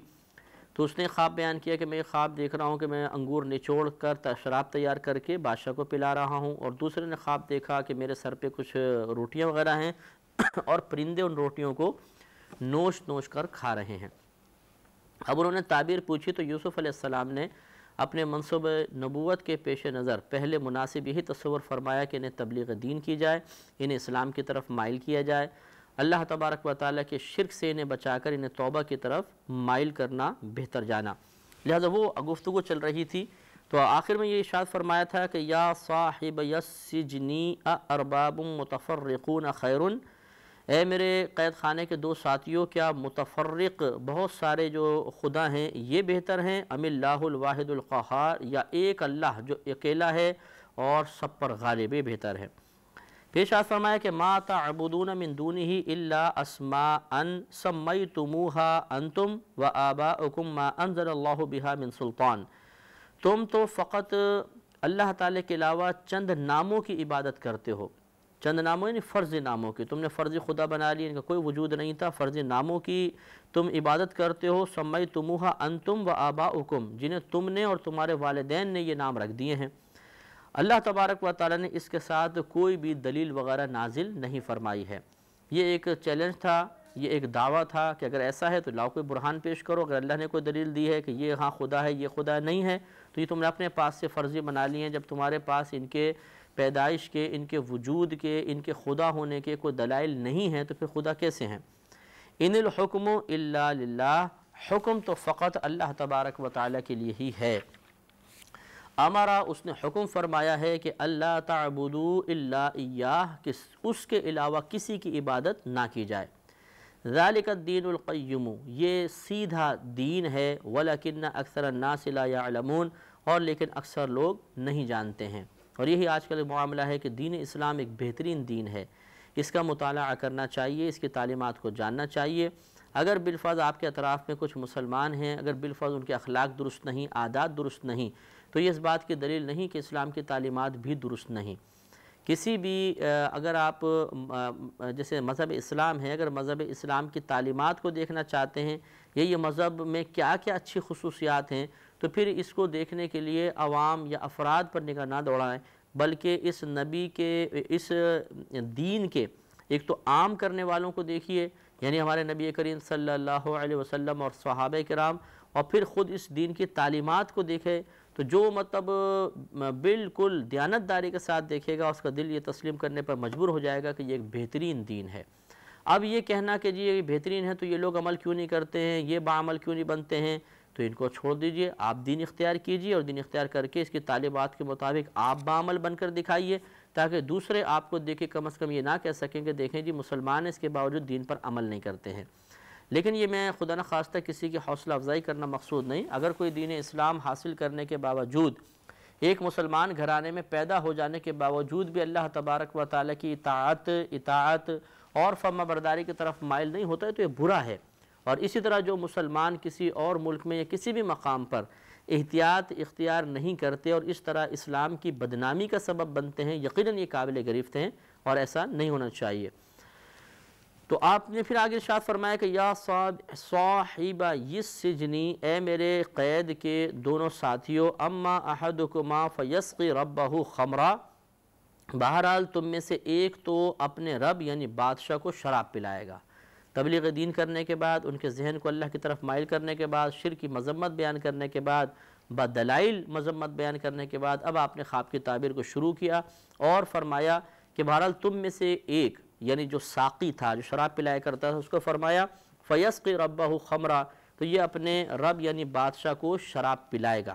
تو اس نے خواب بیان کیا کہ میں خواب دیکھ رہا ہوں کہ میں انگور نچوڑ کر شراب تیار کر کے بادشاہ کو پلا رہا ہوں، اور دوسرے نے خواب دیکھا کہ میرے سر پہ کچھ روٹیاں وغیرہ ہیں اور پرندے ان روٹیوں کو نوچ نوچ کر کھا رہے ہیں۔ اب انہوں نے تعبیر پوچھی تو یوسف علیہ السلام نے اپنے منصب نبوت کے پیش نظر پہلے مناسب یہی تصور فرمایا کہ انہیں تبلیغ دین کی جائے، انہیں اسلام کی طرف مائل کیا جائے، اللہ تبارک و تعالیٰ کے شرک سے انہیں بچا کر انہیں توبہ کی طرف مائل کرنا بہتر جانا۔ لہذا وہ گفتگو چل رہی تھی تو آخر میں یہ ارشاد فرمایا تھا کہ یا صاحب السجن ارباب متفرقون خیر، اے میرے قید خانے کے 2 ساتھیوں، کیا متفرق بہت سارے جو خدا ہیں یہ بہتر ہیں، ام اللہ الواحد القہار، یا ایک اللہ جو اکیلا ہے اور سب پر غالب بہتر ہے؟ پیش آج فرمایا کہ ما تعبدون من دونہ الا اسماء سمیتموها انتم وآباؤکم ما انزل اللہ بها من سلطان، تم تو فقط اللہ تعالیٰ کے علاوہ چند ناموں کی عبادت کرتے ہو، چند ناموں یعنی فرض ناموں کی، تم نے فرض خدا بنا لی، ان کا کوئی وجود نہیں تھا، فرض ناموں کی تم عبادت کرتے ہو، سمیتموها انتم وآباؤکم، جنہیں تم نے اور تمہارے والدین نے یہ نام رکھ دیے ہیں۔ اللہ تبارک و تعالیٰ نے اس کے ساتھ کوئی بھی دلیل وغیرہ نازل نہیں فرمائی ہے۔ یہ ایک چیلنج تھا، یہ ایک دعویٰ تھا کہ اگر ایسا ہے تو لاؤ کوئی برہان پیش کرو، اگر اللہ نے کوئی دلیل دی ہے کہ یہ ہاں خدا ہے یہ خدا نہیں ہے تو یہ تم نے اپنے پاس سے فرضی بنا لی ہیں، جب تمہارے پاس ان کے پیدائش کے، ان کے وجود کے، ان کے خدا ہونے کے کوئی دلائل نہیں ہیں تو پھر خدا کیسے ہیں؟ ان الحکم الا للہ، حکم تو فقط اللہ تبارک و تعالیٰ کے لیے ہی ہے۔ امرا، اس نے حکم فرمایا ہے کہ اللہ تعبدوا الا ایاہ، کہ اس کے علاوہ کسی کی عبادت نہ کی جائے۔ ذالک الدین القیم، یہ سیدھا دین ہے، ولکن اکثر الناس لا یعلمون، اور لیکن اکثر لوگ نہیں جانتے ہیں۔ اور یہی آج کل معاملہ ہے کہ دین اسلام ایک بہترین دین ہے، اس کا مطالعہ کرنا چاہیے، اس کی تعلیمات کو جاننا چاہیے۔ اگر بالفرض آپ کے اطراف میں کچھ مسلمان ہیں، اگر بالفرض ان کے اخلاق درست نہیں، عادات درست نہیں، تو یہ اس بات کی دلیل نہیں کہ اسلام کی تعلیمات بھی درست نہیں۔ کسی بھی اگر آپ جیسے مذہب اسلام ہے، اگر مذہب اسلام کی تعلیمات کو دیکھنا چاہتے ہیں یا یہ مذہب میں کیا کیا اچھی خصوصیات ہیں، تو پھر اس کو دیکھنے کے لیے عوام یا افراد پر نگاہ نہ دوڑائیں، بلکہ اس نبی کے اس دین کے ایک تو عام کرنے والوں کو دیکھیے، یعنی ہمارے نبی کریم صلی اللہ علیہ وسلم اور صحابہ کرام، اور پھر خود اس دین کی تعلیمات کو دیکھے تو جو مطلب بالکل دیانتداری کے ساتھ دیکھے گا، اس کا دل یہ تسلیم کرنے پر مجبور ہو جائے گا کہ یہ ایک بہترین دین ہے۔ اب یہ کہنا کہ جی یہ بہترین ہے تو یہ لوگ عمل کیوں نہیں کرتے ہیں، یہ باعمل کیوں نہیں بنتے ہیں، تو ان کو چھوڑ دیجئے، آپ دین اختیار کیجئے اور دین اختیار کر کے اس کی تعلیمات کے مطابق آپ باعمل بن کر دکھائیے، تاکہ دوسرے آپ کو دیکھ کے کم از کم یہ نہ کہہ سکیں کہ دیکھیں جی مسلمان اس کے باوجود دین پر عمل نہیں کرتے ہیں۔ لیکن یہ میں خدا نخواستہ کسی کی حوصلہ افزائی کرنا مقصود نہیں، اگر کوئی دین اسلام حاصل کرنے کے باوجود ایک مسلمان گھرانے میں پیدا ہو جانے کے باوجود بھی اللہ تبارک و تعالیٰ کی اطاعت اور فرما برداری کی طرف مائل نہیں ہوتا ہے تو یہ برا ہے۔ اور اسی طرح جو مسلمان کسی اور ملک میں یا کسی بھی مقام پر احتیاط اختیار نہیں کرتے اور اس طرح اسلام کی بدنامی کا سبب بنتے ہیں، یقیناً یہ قابل گرفت ہیں اور ایسا نہیں ہونا چاہیے۔ تو آپ نے پھر آگے ارشاد فرمایا کہ یا صاحبہ السجنی، اے میرے قید کے دونوں ساتھیوں، اما احدکما فیسقی ربہ خمرا، بہرحال تم میں سے ایک تو اپنے رب یعنی بادشاہ کو شراب پلائے گا۔ تبلیغ دین کرنے کے بعد، ان کے ذہن کو اللہ کی طرف مائل کرنے کے بعد، شرک کی مذمت بیان کرنے کے بعد، بدلائل مذمت بیان کرنے کے بعد، اب آپ نے خواب کی تعبیر کو شروع کیا اور فرمایا کہ بہرحال تم میں سے ایک یعنی جو ساقی تھا، جو شراب پلایا کرتا تھا، اس کو فرمایا فیسقی ربہ خمرا، تو یہ اپنے رب یعنی بادشاہ کو شراب پلائے گا۔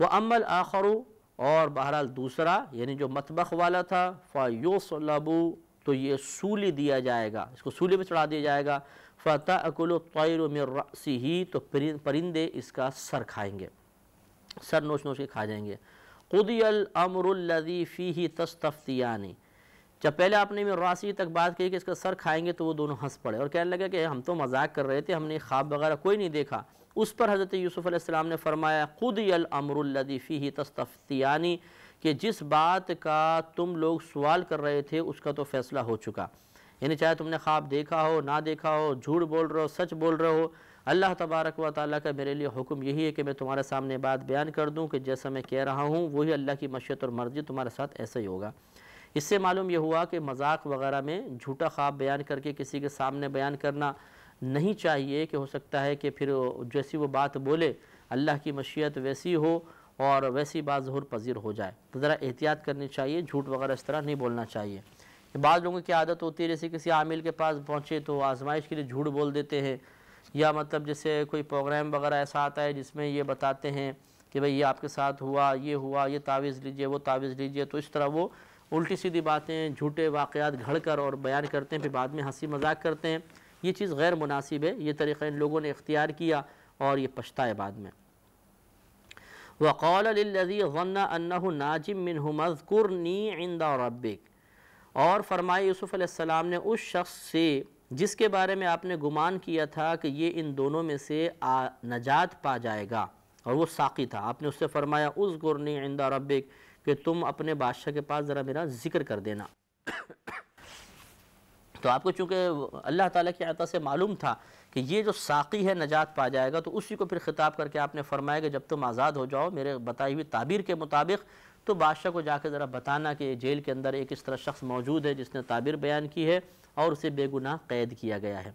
وَأَمَّا الْآخَرُ، اور بہرحال دوسرا یعنی جو مطبخ والا تھا، فَيُصْلَبُ، تو یہ سولی دیا جائے گا، اس کو سولی پہ چڑھا دیا جائے گا، فَتَأْكُلُ الطَّيْرُ مِنْ رَأْسِهِ، تو پرندے اس کا سر کھائیں گے، سر نوچ نوچ کے کھا جائیں گے۔ قُضِيَ الْأَمْرُ الَّذِي فِيهِ تَسْتَفْتِيَانِ، جب پہلے آپ نے راسی تک بات کہی کہ اس کا سر کھائیں گے تو وہ دونوں ہنس پڑے اور کہنے لگے کہ ہم تو مذاق کر رہے تھے، ہم نے خواب وغیرہ کوئی نہیں دیکھا۔ اس پر حضرت یوسف علیہ السلام نے فرمایا قُضِيَ الْأَمْرُ الَّذِي فِيهِ تَسْتَفْتِيَانِ، کہ جس بات کا تم لوگ سوال کر رہے تھے اس کا تو فیصلہ ہو چکا، یعنی چاہے تم نے خواب دیکھا ہو، نہ دیکھا ہو، جھوٹ بول رہے ہو، سچ بول رہے ہو، اللہ تبارک و تعالیٰ کا میرے لیے حکم یہی ہے کہ میں تمہارے سامنے بات بیان کر دوں کہ جیسا میں کہہ رہا ہوں وہی اللہ کی مشیت اور مرضی تمہارے ساتھ ایسا ہی ہوگا۔ اس سے معلوم یہ ہوا کہ مذاق وغیرہ میں جھوٹا خواب بیان کر کے کسی کے سامنے بیان کرنا نہیں چاہیے، کہ ہو سکتا ہے کہ پھر جیسی وہ بات بولے اللہ کی مشیت ویسی ہو اور ویسی بات ظہور پذیر ہو جائے، تو ذرا احتیاط کرنی چاہیے، جھوٹ وغیرہ اس طرح نہیں بولنا چاہیے۔ بعض لوگوں کی عادت ہوتی ہے جیسے کسی عامل کے پاس پہنچے تو آزمائش کے لیے جھوٹ بول دیتے ہیں، یا مطلب جیسے کوئی پروگرام وغیرہ ایسا آتا ہے جس میں یہ بتاتے ہیں کہ بھئی یہ آپ کے ساتھ ہوا، یہ تعویذ لیجئے، وہ تعویذ لیجئے، تو اس طرح وہ الٹی سیدھی باتیں، جھوٹے واقعات گھڑ کر اور بیان کرتے ہیں، پھر بعد میں ہنسی مذاق کرتے ہیں۔ یہ چیز غیر مناسب ہے، یہ طریقہ ان لوگوں نے اختیار کیا اور یہ پچھتائے بعد میں۔ وَقَالَ لِلَّذِي ظَنَّ أَنَّهُ نَاجٍ مِّنْهُمَا اذْكُرْنِي عِنْدَ رَبِّكَ، اور فرمائے یوسف علیہ السلام نے اس شخص سے جس کے بارے میں آپ نے گمان کیا تھا کہ یہ ان دونوں میں سے نجات پا جائے گا، اور وہ ساقی تھا، آپ نے اس سے فرمایا اذْكُرْنِي عِنْدَ رَبِّكَ، کہ تم اپنے بادشاہ کے پاس ذرا میرا ذکر کر دینا۔ تو آپ کو چونکہ اللہ تعالیٰ کی عطا سے معلوم تھا کہ یہ جو ساقی ہے نجات پا جائے گا، تو اسی کو پھر خطاب کر کے آپ نے فرمایا کہ جب تم آزاد ہو جاؤ میرے بتائی ہوئی تعبیر کے مطابق، تو بادشاہ کو جا کے ذرا بتانا کہ جیل کے اندر ایک اس طرح شخص موجود ہے جس نے تعبیر بیان کی ہے اور اسے بے گناہ قید کیا گیا ہے۔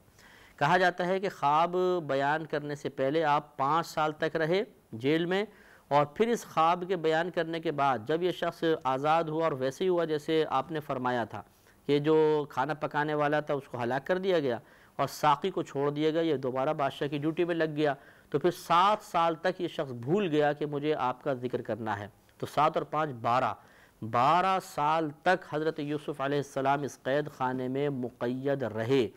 کہا جاتا ہے کہ خواب بیان کرنے سے پہلے آپ 5 سال تک رہے جیل میں، اور پھر اس خواب کے بیان کرنے کے بعد جب یہ شخص آزاد ہوا اور ویسے ہی ہوا جیسے آپ نے فرمایا تھا کہ جو کھانا پکانے والا تھا اس کو ہلاک کر دیا گیا اور ساقی کو چھوڑ دیا گیا، یہ دوبارہ بادشاہ کی ڈیوٹی میں لگ گیا، تو پھر 7 سال تک یہ شخص بھول گیا کہ مجھے آپ کا ذکر کرنا ہے، تو 7 اور 5 12 سال تک حضرت یوسف علیہ السلام اس قید خانے میں مقید رہے۔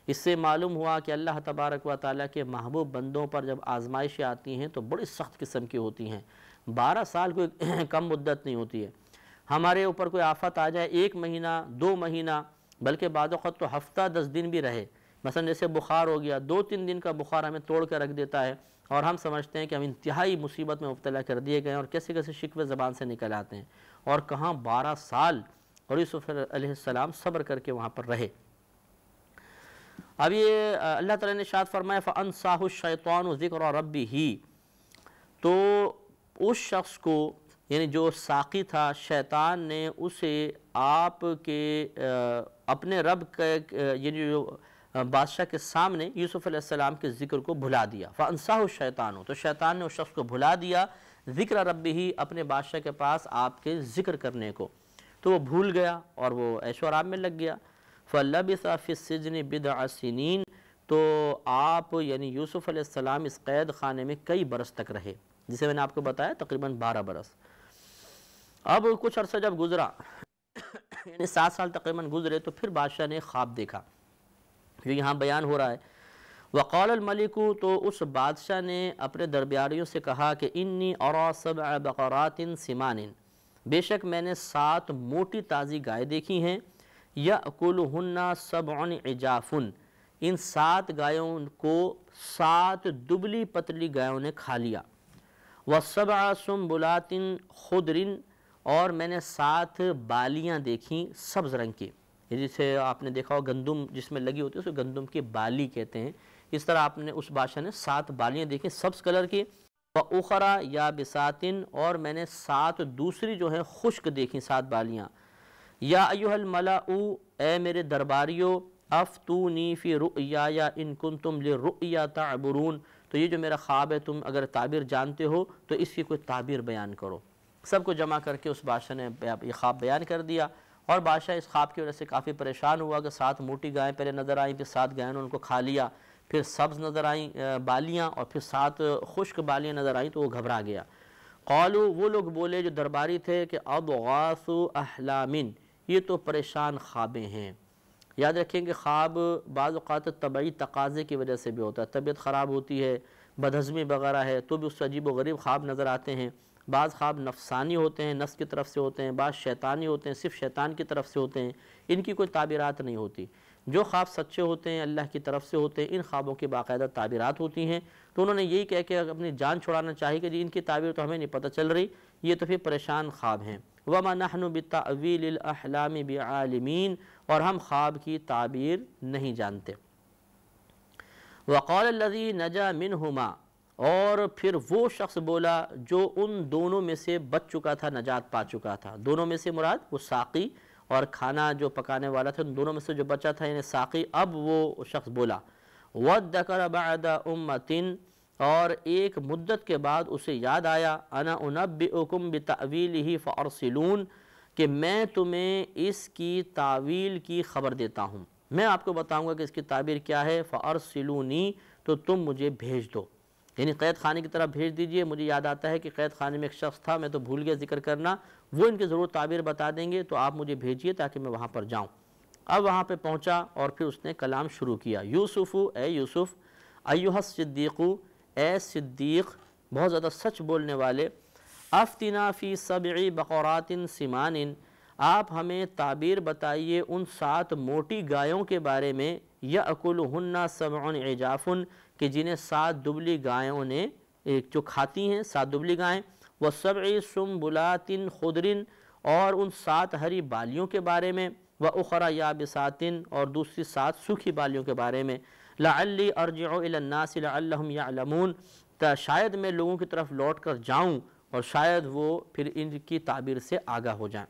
اس سے معلوم ہوا کہ اللہ تبارک و تعالیٰ کے محبوب بندوں پر جب آزمائشیں آتی ہیں تو بڑی سخت قسم کی ہوتی ہیں، 12 سال کوئی کم مدت نہیں ہوتی ہے۔ ہمارے اوپر کوئی آفت آ جائے 1 مہینہ 2 مہینہ بلکہ بعض اوقات تو ہفتہ 10 دن بھی رہے، مثلا جیسے بخار ہو گیا 2-3 دن کا بخار ہمیں توڑ کے رکھ دیتا ہے، اور ہم سمجھتے ہیں کہ ہم انتہائی مصیبت میں مبتلا کر دیے گئے ہیں، اور کیسے کیسے شکوے زبان سے نکل آتے ہیں، اور کہاں 12 سال اور یوسف علیہ السلام صبر کر کے وہاں پر رہے۔ اب یہ اللہ تعالیٰ نے ارشاد فرمایا فَأَنْسَاهُ الشَّيْطَانُ ذِكْرَ رَبِّهِ، تو اس شخص کو یعنی جو ساقی تھا، شیطان نے اسے آپ کے اپنے رب کے یعنی جو بادشاہ کے سامنے یوسف علیہ السلام کے ذکر کو بھلا دیا۔ فَأَنْسَاهُ الشَّيْطَانُ، تو شیطان نے اس شخص کو بھلا دیا ذکر ربہ، اپنے بادشاہ کے پاس آپ کے ذکر کرنے کو، تو وہ بھول گیا اور وہ عیش و آرام میں لگ گیا۔ فَلَبِثَ فِي السِّجْنِ بِضْعَ سِنِينَ، تو آپ یعنی یوسف علیہ السلام اس قید خانے میں کئی برس تک رہے، جسے میں نے آپ کو بتایا تقریباً 12 برس۔ اب کچھ عرصہ جب گزرا یعنی 7 سال تقریباً گزرے، تو پھر بادشاہ نے خواب دیکھا، جو یہاں بیان ہو رہا ہے۔ وقال الملک، تو اس بادشاہ نے اپنے درباریوں سے کہا کہ انی ارا 7 بقرات سمان، بے شک میں نے 7 موٹی تازی گائے دیکھی ہیں، یأکلہن 7 عجاف، ان 7 گایوں کو 7 دبلی پتلی گایوں نے کھا لیا، و7 سنبلات خضر، اور میں نے 7 بالیاں دیکھیں سبز رنگ کی، جسے آپ نے دیکھا ہو گندم جس میں لگی ہوتی ہے اسے گندم کی بالی کہتے ہیں، اس طرح آپ نے اس بادشاہ نے 7 بالیاں دیکھیں سبز کلر کی، وَأُخَرَ یابسات، اور میں نے 7 دوسری جو ہیں خشک دیکھیں 7 بالیاں۔ یا ایھا الملأ، اے میرے درباریو، افتونی فی رؤیای ان کنتم للرؤیا تعبرون، تو یہ جو میرا خواب ہے تم اگر تعبیر جانتے ہو تو اس کی کوئی تعبیر بیان کرو۔ سب کو جمع کر کے اس بادشاہ نے یہ خواب بیان کر دیا، اور بادشاہ اس خواب کی وجہ سے کافی پریشان ہوا کہ 7 موٹی گائیں پہلے نظر آئیں، پھر 7 گائیں نے ان کو کھا لیا، پھر سبز نظر آئیں بالیاں، اور پھر 7 خشک بالیاں نظر آئیں، تو وہ گھبرا گیا۔ قالوا، وہ لوگ بولے جو درباری تھے کہ اضغاث احلام، یہ تو پریشان خوابیں ہیں۔ یاد رکھیں کہ خواب بعض اوقات طبعی تقاضے کی وجہ سے بھی ہوتا ہے، طبیعت خراب ہوتی ہے، بدہضمی وغیرہ ہے تو بھی اس سے عجیب و غریب خواب نظر آتے ہیں۔ بعض خواب نفسانی ہوتے ہیں، نفس کی طرف سے ہوتے ہیں، بعض شیطانی ہوتے ہیں، صرف شیطان کی طرف سے ہوتے ہیں، ان کی کوئی تعبیرات نہیں ہوتی۔ جو خواب سچے ہوتے ہیں اللہ کی طرف سے ہوتے ہیں، ان خوابوں کی باقاعدہ تعبیرات ہوتی ہیں۔ تو انہوں نے یہی کہہ کے اپنی جان چھڑانا چاہی کہ جی ان کی تعبیر تو ہمیں نہیں پتہ چل رہی، یہ تو پھر پریشان خواب ہیں۔ وَمَا نَحْنُ بِتَأْوِيلِ الْأَحْلَامِ بِعَالِمِينَ، اور ہم خواب کی تعبیر نہیں جانتے۔ وَقَالَ الَّذِي نَجَا مِنْهُمَا، اور پھر وہ شخص بولا جو ان دونوں میں سے بچ چکا تھا، نجات پا چکا تھا۔ دونوں میں سے مراد وہ ساقی اور کھانا جو پکانے والا تھا، ان دونوں میں سے جو بچا تھا یعنی ساقی، اب وہ شخص بولا وَادَّكَرَ بَعْدَ أُمَّةٍ، اور ایک مدت کے بعد اسے یاد آیا أَنَا أُنَبِّئُكُمْ بِتَأْوِيلِهِ فَأَرْسِلُونَ، کہ میں تمہیں اس کی تعویل کی خبر دیتا ہوں، میں آپ کو بتاؤں گا کہ اس کی تعبیر کیا ہے، فَأَرْسِلُونِي، تو تم مجھے بھیج دو، یعنی قید خانے کی طرف بھیج دیجئے۔ مجھے یاد آتا ہے کہ قید خانے میں ایک شخص تھا، میں تو بھول گیا ذکر کرنا، وہ ان کی ضرور تعبیر بتا دیں گے، تو آپ مجھے بھیجئے تاکہ میں وہاں پر جاؤں۔ اب وہاں پہ پہنچا اور پھر اس نے کلام شروع کیا، یوسف، اے یوسف، ایھا الصدیق، اے صدیق، بہت زیادہ سچ بولنے والے، افتنا فی 7 بقرات سمان، آپ ہمیں تعبیر بتائیے ان 7 موٹی گایوں کے بارے میں، یأکلہن 7 عجاف، کہ جنہیں 7 دبلی گایوں نے جو کھاتی ہیں 7 دبلی گائیں، و7 سنبلات خضر، اور ان 7 ہری بالیوں کے بارے میں، وأخرى یابسات، اور دوسری 7 سوکھی بالیوں کے بارے میں، لعلی ارجع الی الناس لعلہم یعلمون، شاید میں لوگوں کی طرف لوٹ کر جاؤں اور شاید وہ پھر ان کی تعبیر سے آگاہ ہو جائیں۔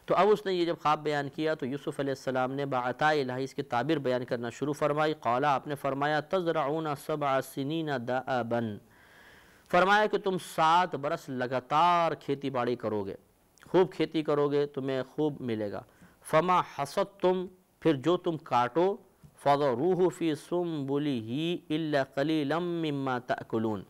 تو اب اس نے یہ جب خواب بیان کیا تو یوسف علیہ السلام نے بعطاء الہی اس کی تعبیر بیان کرنا شروع فرمائی۔ قال، آپ نے فرمایا تزرعون 7 سنین دأبا، فرمایا کہ تم 7 برس لگاتار کھیتی باڑی کرو گے، خوب کھیتی کرو گے، تمہیں خوب ملے گا۔ فما حصدتم، پھر جو تم کاٹو، فذروہ فی سنبلہ الا قلیلا مما تأکلون،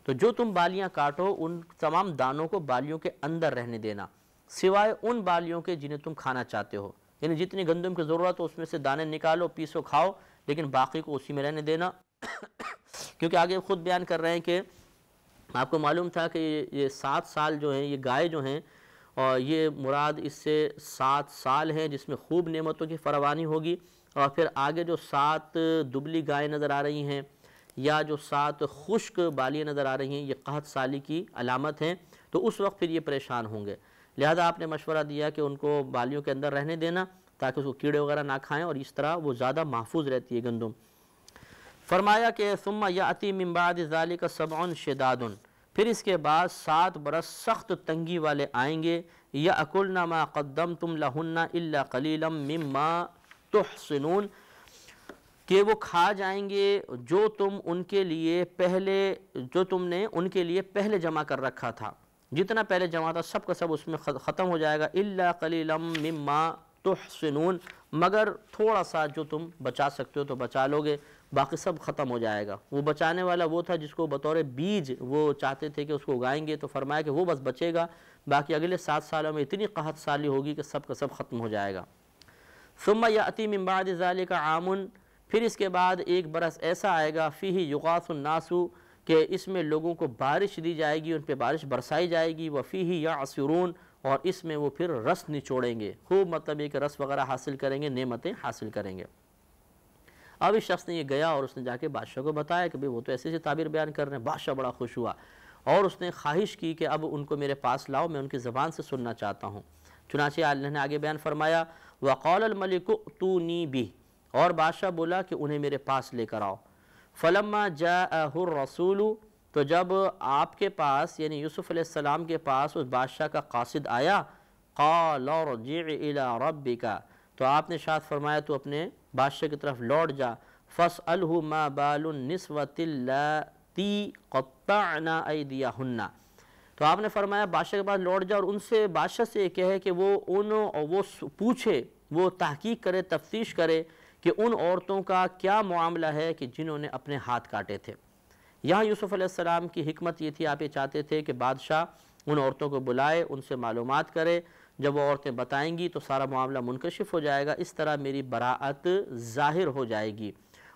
تو جو تم بالیاں کاٹو ان تمام دانوں کو بالیوں کے اندر رہنے دینا، سوائے ان بالیوں کے جنہیں تم کھانا چاہتے ہو، یعنی جتنی گندم کی ضرورت ہو اس میں سے دانے نکالو، پیسو، کھاؤ، لیکن باقی کو اسی میں رہنے دینا۔ کیونکہ آگے خود بیان کر رہے ہیں کہ آپ کو معلوم تھا کہ یہ 7 سال جو ہیں، یہ گائے جو ہیں، اور یہ مراد اس سے 7 سال ہیں جس میں خوب نعمتوں کی فراوانی ہوگی، اور پھر آگے جو 7 دبلی گائے نظر آ رہی ہیں یا جو 7 خشک بالیاں نظر آ رہی ہیں یہ قحط سالی کی علامت ہیں، تو اس وقت پھر یہ پریشان ہوں گے۔ لہذا آپ نے مشورہ دیا کہ ان کو بالیوں کے اندر رہنے دینا تاکہ اس کو کیڑے وغیرہ نہ کھائیں، اور اس طرح وہ زیادہ محفوظ رہتی ہے گندم۔ فرمایا کہ ثم یاتی من بعد ذلک 7 شداد، پھر اس کے بعد 7 برس سخت تنگی والے آئیں گے، یاکلن ما قدمتم لہن الا قلیلا مما تحصنون، کہ وہ کھا جائیں گے جو تم نے ان کے لیے پہلے جمع کر رکھا تھا، جتنا پہلے جمع تھا سب کا سب اس میں ختم ہو جائے گا، الا قلیلا مما تحصنون، مگر تھوڑا سا جو تم بچا سکتے ہو تو بچا لو گے، باقی سب ختم ہو جائے گا۔ وہ بچانے والا وہ تھا جس کو بطور بیج وہ چاہتے تھے کہ اس کو اگائیں گے، تو فرمایا کہ وہ بس بچے گا، باقی اگلے 7 سالوں میں اتنی قحط سالی ہوگی کہ سب کا سب ختم ہو جائے گا۔ ثم یاتی من بعد ذلک عام، پھر اس کے بعد 1 برس ایسا آئے گا، فیہ یغاث الناس، کہ اس میں لوگوں کو بارش دی جائے گی، ان پہ بارش برسائی جائے گی، وفیہ یعصرون، اور اس میں وہ پھر رس نچوڑیں گے، خوب مطلب یہ کہ رس وغیرہ حاصل کریں گے، نعمتیں حاصل کریں گے۔ اب اس شخص نے یہ گیا اور اس نے جا کے بادشاہ کو بتایا کہ وہ تو ایسے سے تعبیر بیان کر رہے ہیں۔ بادشاہ بڑا خوش ہوا اور اس نے خواہش کی کہ اب ان کو میرے پاس لاؤ، میں ان کی زبان سے سننا چاہتا ہوں۔ چنانچہ اللہ نے آگے بیان فرمایا وقال الملک ائتونی بہ، اور بادشاہ بولا کہ انہیں میرے پاس لے کر آؤ۔ فلما جاءہ الرسول، تو جب آپ کے پاس یعنی یوسف علیہ السلام کے پاس اس بادشاہ کا قاصد آیا، قال ارجع الی ربک، تو آپ نے ارشاد فرمایا تو اپنے بادشاہ کی طرف لوٹ جا، فاسألہ ما بال النسوۃ اللاتی قطعن ایدیہن، تو آپ نے فرمایا بادشاہ کے پاس لوٹ جا اور ان سے بادشاہ سے یہ کہے کہ وہ پوچھے، وہ تحقیق کرے، تفتیش کرے کہ ان عورتوں کا کیا معاملہ ہے کہ جنہوں نے اپنے ہاتھ کاٹے تھے۔ یہاں یوسف علیہ السلام کی حکمت یہ تھی، آپ یہ چاہتے تھے کہ بادشاہ ان عورتوں کو بلائے، ان سے معلومات کرے، جب وہ عورتیں بتائیں گی تو سارا معاملہ منکشف ہو جائے گا، اس طرح میری براعت ظاہر ہو جائے گی،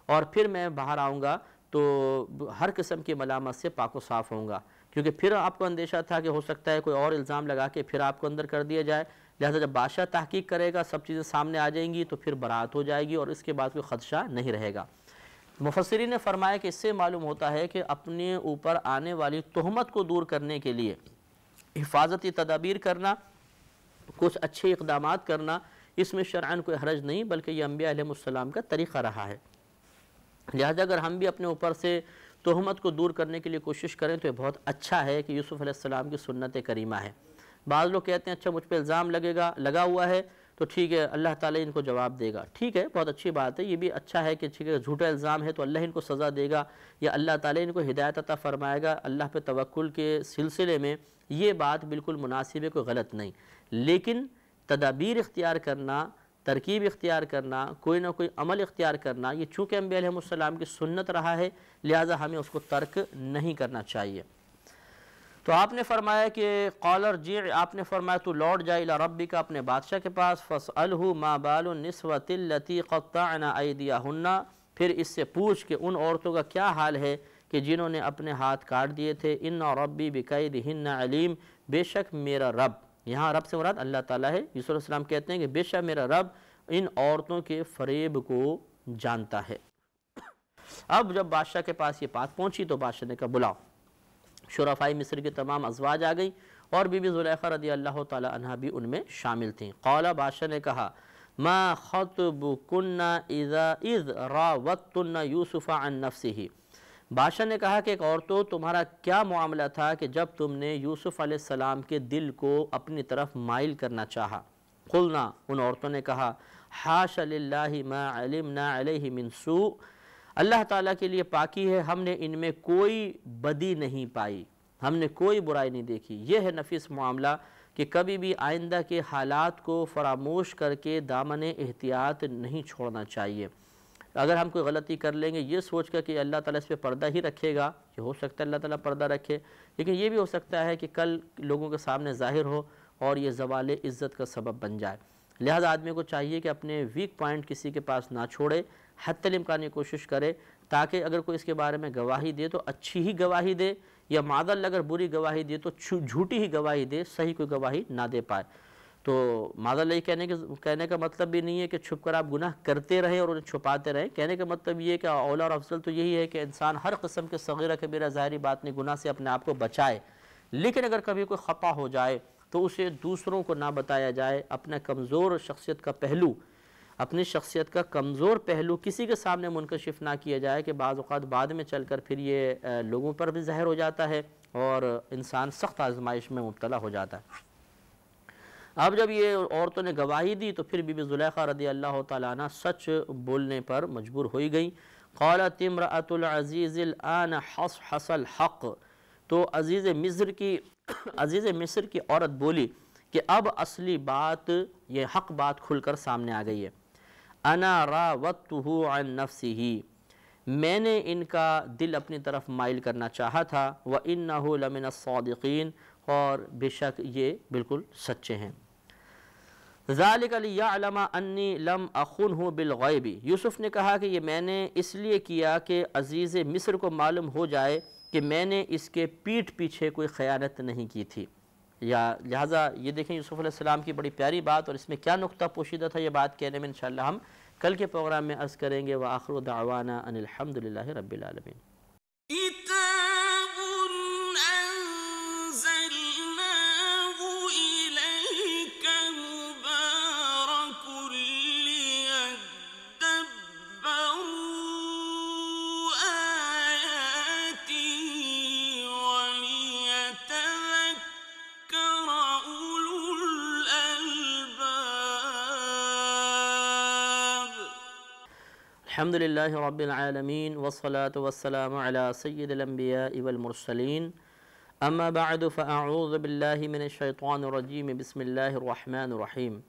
اور پھر میں باہر آؤں گا تو ہر قسم کی ملامت سے پاک و صاف ہوں گا، کیونکہ پھر آپ کو اندیشہ تھا کہ ہو سکتا ہے کوئی اور الزام لگا کے پھر آپ کو اندر کر دیا جائے، لہذا جب بادشاہ تحقیق کرے گا سب چیزیں سامنے آ جائیں گی تو پھر براعت ہو جائے گی اور اس کے بعد کوئی خدشہ نہیں رہے گا۔ مفسرین نے فرمایا کہ اس سے معلوم ہوتا ہے کہ اپنے اوپر آنے والی تہمت کو دور کرنے کے لیے حفاظتی تدابیر کرنا، کچھ اچھے اقدامات کرنا، اس میں شرعاً کوئی حرج نہیں، بلکہ یہ انبیاء علیہ السلام کا طریقہ رہا ہے۔ لہذا اگر ہم بھی اپنے اوپر سے تہمت کو دور کرنے کے لیے کوشش کریں تو یہ بہت اچھا ہے کہ یوسف علیہ السلام کی سنت کریمہ ہے۔ بعض لوگ کہتے ہیں اچھا مجھ پہ الزام لگا ہوا ہے تو ٹھیک ہے اللہ تعالیٰ ان کو جواب دے گا، ٹھیک ہے بہت اچھی بات ہے، یہ بھی اچھا ہے کہ ٹھیک ہے جھوٹا الزام ہے تو اللہ ان کو سزا دے گا یا اللہ تعالیٰ ان کو ہدایت عطا فرمائے گا، اللہ پہ توکل کے سلسلے میں یہ بات بالکل مناسب ہے، کوئی غلط نہیں، لیکن تدابیر اختیار کرنا، ترکیب اختیار کرنا، کوئی نہ کوئی عمل اختیار کرنا، یہ چونکہ انبیاء علیہ السلام کی سنت رہا ہے لہذا ہمیں اس کو ترک نہیں کرنا چاہیے۔ تو آپ نے فرمایا کہ قال ارجع، آپ نے فرمایا تو لوٹ جا الی ربک، اپنے بادشاہ کے پاس، فاسألہ ما بال النسوۃ اللاتی قطعن ایدیہن، پھر اس سے پوچھ کہ ان عورتوں کا کیا حال ہے کہ جنہوں نے اپنے ہاتھ کاٹ دیے تھے، ان ربی بکیدہن علیم، بے شک میرا رب، یہاں رب سے مراد اللہ تعالیٰ ہے، یوسف علیہ السلام کہتے ہیں کہ بے شک میرا رب ان عورتوں کے فریب کو جانتا ہے۔ اب جب بادشاہ کے پاس یہ بات پہنچی تو بادشاہ نے کہا بلاؤ، شرفاء مصر کی تمام ازواج آ گئیں اور بی بی زلیخا رضی اللہ تعالی عنہ بھی ان میں شامل تھیں۔ قال، بادشاہ نے کہا ما خطبکن اذ راوتن یوسف عن نفسہ، بادشاہ نے کہا کہ ایک عورتوں تمہارا کیا معاملہ تھا کہ جب تم نے یوسف علیہ السلام کے دل کو اپنی طرف مائل کرنا چاہا۔ قلنا، ان عورتوں نے کہا حاش للہ ما علمنا علیہ من سوء، اللہ تعالیٰ کے لیے پاکی ہے، ہم نے ان میں کوئی بدی نہیں پائی، ہم نے کوئی برائی نہیں دیکھی۔ یہ ہے نفیس معاملہ کہ کبھی بھی آئندہ کے حالات کو فراموش کر کے دامن احتیاط نہیں چھوڑنا چاہیے۔ اگر ہم کوئی غلطی کر لیں گے یہ سوچ کر کہ اللہ تعالیٰ اس پہ پردہ ہی رکھے گا، یہ ہو سکتا ہے اللہ تعالیٰ پردہ رکھے، لیکن یہ بھی ہو سکتا ہے کہ کل لوگوں کے سامنے ظاہر ہو اور یہ زوال عزت کا سبب بن جائے۔ لہذا آدمی کو چاہیے کہ اپنے ویک پوائنٹ کسی کے پاس نہ چھوڑے، حتی الامکان کوشش کرے تاکہ اگر کوئی اس کے بارے میں گواہی دے تو اچھی ہی گواہی دے، یا معاذ اللہ اگر بری گواہی دے تو جھوٹی ہی گواہی دے، صحیح کوئی گواہی نہ دے پائے۔ تو معاذ اللہ کہنے کا مطلب بھی نہیں ہے کہ چھپ کر آپ گناہ کرتے رہیں اور انہیں چھپاتے رہیں. کہنے کا مطلب یہ ہے کہ اولا اور افضل تو یہی ہے کہ انسان ہر قسم کے صغیرہ کبیرہ ظاہری بات نہیں گناہ سے اپنے آپ کو بچائے. لیکن اگر کبھی کوئی خطا ہو جائے تو اسے دوسروں کو نہ بتایا جائے. اپنا کمزور شخصیت کا پہلو اپنی شخصیت کا کمزور پہلو کسی کے سامنے منکشف نہ کیا جائے کہ بعض اوقات بعد میں چل کر پھر یہ لوگوں پر بھی ظاہر ہو جاتا ہے اور انسان سخت آزمائش میں مبتلا ہو جاتا ہے. اب جب یہ عورتوں نے گواہی دی تو پھر بی بی زلیخا رضی اللہ تعالیٰ عنہ سچ بولنے پر مجبور ہوئی گئی. قالت امرأۃ العزیز الآن حصحص الحق. تو عزیز مصر کی عورت بولی کہ اب اصلی بات یہ حق بات کھل کر سامنے آ گئی ہے. انا راودتہ عن نفسہ. میں نے ان کا دل اپنی طرف مائل کرنا چاہا تھا. وانہ لمن الصادقین. اور بے شک یہ بالکل سچے ہیں. ذالک لیعلم انی لم اخنہ بالغیب. یوسف نے کہا کہ یہ میں نے اس لیے کیا کہ عزیز مصر کو معلوم ہو جائے کہ میں نے اس کے پیٹھ پیچھے کوئی خیانت نہیں کی تھی. لہٰذا یہ دیکھیں یوسف علیہ السلام کی بڑی پیاری بات, اور اس میں کیا نقطہ پوشیدہ تھا یہ بات کہنے میں انشاءاللہ ہم کل کے پروگرام میں عرض کریں گے. وآخر دعوانا ان الحمدللہ رب العالمین. الحمدللہ رب العالمین والصلاة والسلام علی سید الانبیاء والمرسلین. اما بعد فاعوذ باللہ من الشیطان الرجیم. بسم اللہ الرحمن الرحیم.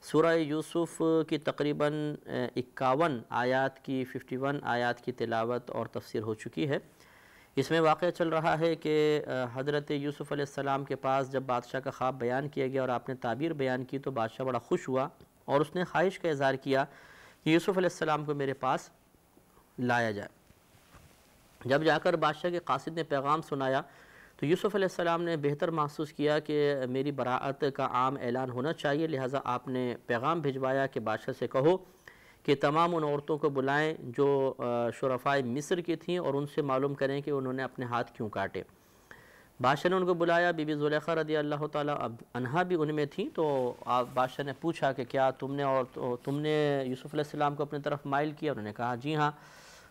سورہ یوسف کی تقریباً 51 آیات کی 51 آیات کی تلاوت اور تفسیر ہو چکی ہے. اس میں واقعہ چل رہا ہے کہ حضرت یوسف علیہ السلام کے پاس جب بادشاہ کا خواب بیان کیا گیا اور آپ نے تعبیر بیان کی تو بادشاہ بڑا خوش ہوا اور اس نے خواہش کا اظہار کیا کہ یوسف علیہ السلام کو میرے پاس لایا جائے. جب جا کر بادشاہ کے قاصد نے پیغام سنایا تو یوسف علیہ السلام نے بہتر محسوس کیا کہ میری براءت کا عام اعلان ہونا چاہیے. لہٰذا آپ نے پیغام بھجوایا کہ بادشاہ سے کہو کہ تمام ان عورتوں کو بلائیں جو شرفائے مصر کی تھیں اور ان سے معلوم کریں کہ انہوں نے اپنے ہاتھ کیوں کاٹے. بادشاہ نے ان کو بلایا. بی بی زلیخا رضی اللہ تعالیٰ عنہا بھی ان میں تھیں. تو بادشاہ نے پوچھا کہ کیا تم نے یوسف علیہ السلام کو اپنی طرف مائل کیا؟ انہوں نے کہا جی ہاں.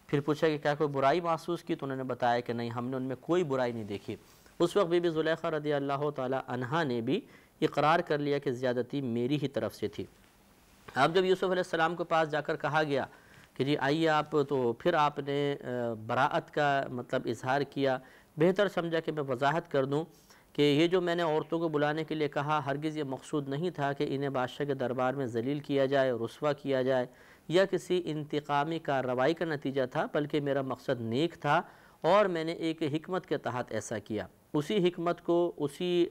پھر پوچھا کہ کیا کوئی برائی محسوس کی؟ تو انہوں نے بتایا کہ نہیں, ہم نے ان میں کوئی برائی نہیں دیکھی. اس وقت بی بی زلیخا رضی اللہ تعالیٰ عنہا نے بھی اقرار کر لیا کہ زیادتی میری ہی طرف سے تھی. اب جب یوسف علیہ السلام کے پاس جا کر کہا گیا کہ جی آئیے آپ, تو پھر آپ نے براءت کا مطلب اظہار کیا. بہتر سمجھا کہ میں وضاحت کر دوں کہ یہ جو میں نے عورتوں کو بلانے کے لیے کہا ہرگز یہ مقصود نہیں تھا کہ انہیں بادشاہ کے دربار میں ذلیل کیا جائے, رسوا کیا جائے یا کسی انتقامی کارروائی کا نتیجہ تھا, بلکہ میرا مقصد نیک تھا اور میں نے ایک حکمت کے تحت ایسا کیا. اسی حکمت کو, اسی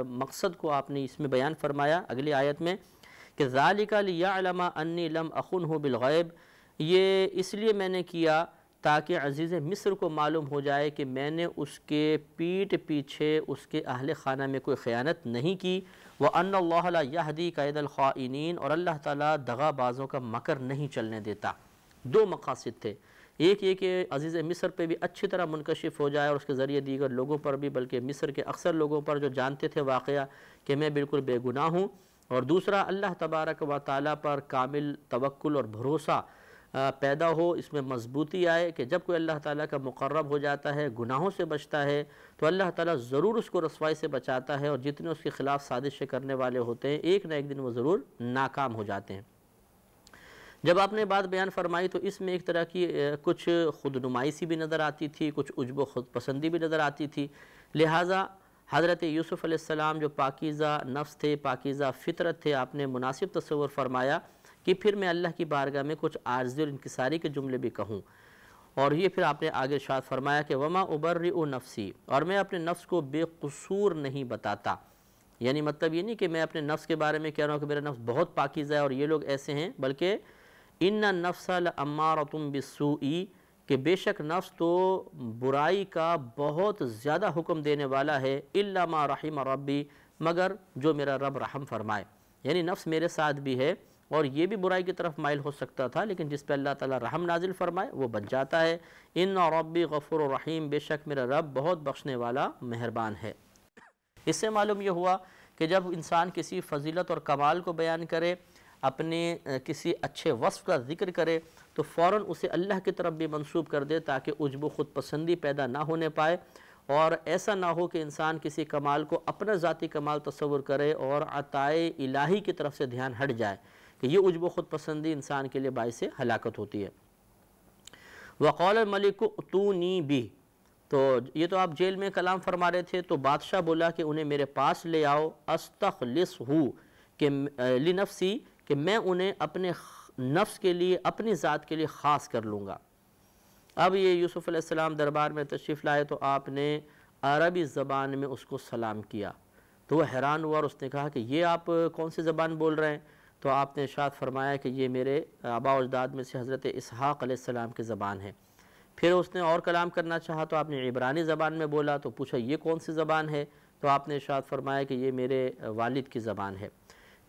مقصد کو آپ نے اس میں بیان فرمایا اگلی آیت میں کہ ذَلِكَ لِيَعْلَمَ أَنِّي لَمْ أَخُنْهُ بِالْغَيْبِ. یہ اس لیے میں نے کیا تاکہ عزیز مصر کو معلوم ہو جائے کہ میں نے اس کے پیٹھ پیچھے اس کے اہل خانہ میں کوئی خیانت نہیں کی. وَأَنَّ اللَّهَ لَا يَهْدِي كَيْدَ الْخَائِنِينَ. اور اللہ تعالیٰ دغا بازوں کا مکر نہیں چلنے دیتا. دو مقاصد تھے. ایک یہ کہ عزیز مصر پہ بھی اچھی طرح منکشف ہو جائے اور اس کے ذریعے دیگر لوگوں پر بھی, بلکہ مصر کے اکثر لوگوں پر جو جانتے تھے واقعہ کہ میں بالکل بے گناہ ہوں. اور دوسرا اللہ تبارک و تعالیٰ پر کامل توکل اور بھروسہ پیدا ہو, اس میں مضبوطی آئے کہ جب کوئی اللہ تعالیٰ کا مقرب ہو جاتا ہے, گناہوں سے بچتا ہے, تو اللہ تعالیٰ ضرور اس کو رسوائی سے بچاتا ہے, اور جتنے اس کے خلاف سازشیں کرنے والے ہوتے ہیں ایک نہ ایک دن وہ ضرور ناکام ہو جاتے ہیں. جب آپ نے بات بیان فرمائی تو اس میں ایک طرح کی کچھ خود نمائی سی بھی نظر آتی تھی, کچھ عجب و خود پسندی بھی نظر آتی تھی. لہٰذا حضرت یوسف علیہ السلام جو پاکیزہ نفس تھے, پاکیزہ فطرت تھے, آپ نے مناسب تصور فرمایا کہ پھر میں اللہ کی بارگاہ میں کچھ عاجزی اور انکساری کے جملے بھی کہوں. اور یہ پھر آپ نے آگے ارشاد فرمایا کہ وما ابرئ نفسی. اور میں اپنے نفس کو بے قصور نہیں بتاتا. یعنی مطلب یہ نہیں کہ میں اپنے نفس کے بارے میں کہہ رہا ہوں کہ میرا نفس بہت پاکیزہ ہے اور یہ لوگ ایسے ہیں, بلکہ ان النفس لامارۃ بالسوء, کہ بے شک نفس تو برائی کا بہت زیادہ حکم دینے والا ہے, الا ما رحم ربی, مگر جو میرا رب رحم فرمائے. یعنی نفس میرے ساتھ بھی ہے اور یہ بھی برائی کی طرف مائل ہو سکتا تھا، لیکن جس پہ اللہ تعالیٰ رحم نازل فرمائے وہ بن جاتا ہے۔ ان ربی غفور الرحیم، بے شک میرا رب بہت بخشنے والا مہربان ہے۔ اس سے معلوم یہ ہوا کہ جب انسان کسی فضیلت اور کمال کو بیان کرے، اپنے کسی اچھے وصف کا ذکر کرے، تو فوراً اسے اللہ کی طرف بھی منسوب کر دے تاکہ عجب و خود پسندی پیدا نہ ہونے پائے، اور ایسا نہ ہو کہ انسان کسی کمال کو اپنا ذاتی کمال تصور کرے اور عطائے الہی کی طرف سے دھیان ہٹ جائے، کہ یہ عجب و خود پسندی انسان کے لیے باعث ہلاکت ہوتی ہے۔ وقال الملک ائتونی بہ، تو یہ تو آپ جیل میں کلام فرما رہے تھے، تو بادشاہ بولا کہ انہیں میرے پاس لے آؤ، استخلصہ کہ لنفسی، کہ میں انہیں اپنے نفس کے لیے، اپنی ذات کے لیے خاص کر لوں گا۔ اب یہ یوسف علیہ السلام دربار میں تشریف لائے تو آپ نے عربی زبان میں اس کو سلام کیا، تو وہ حیران ہوا اور اس نے کہا کہ یہ آپ کون سی زبان بول رہے ہیں؟ تو آپ نے ارشاد فرمایا کہ یہ میرے آباء و اجداد میں سے حضرت اسحاق علیہ السلام کی زبان ہے۔ پھر اس نے اور کلام کرنا چاہا تو آپ نے عبرانی زبان میں بولا، تو پوچھا یہ کون سی زبان ہے؟ تو آپ نے ارشاد فرمایا کہ یہ میرے والد کی زبان ہے۔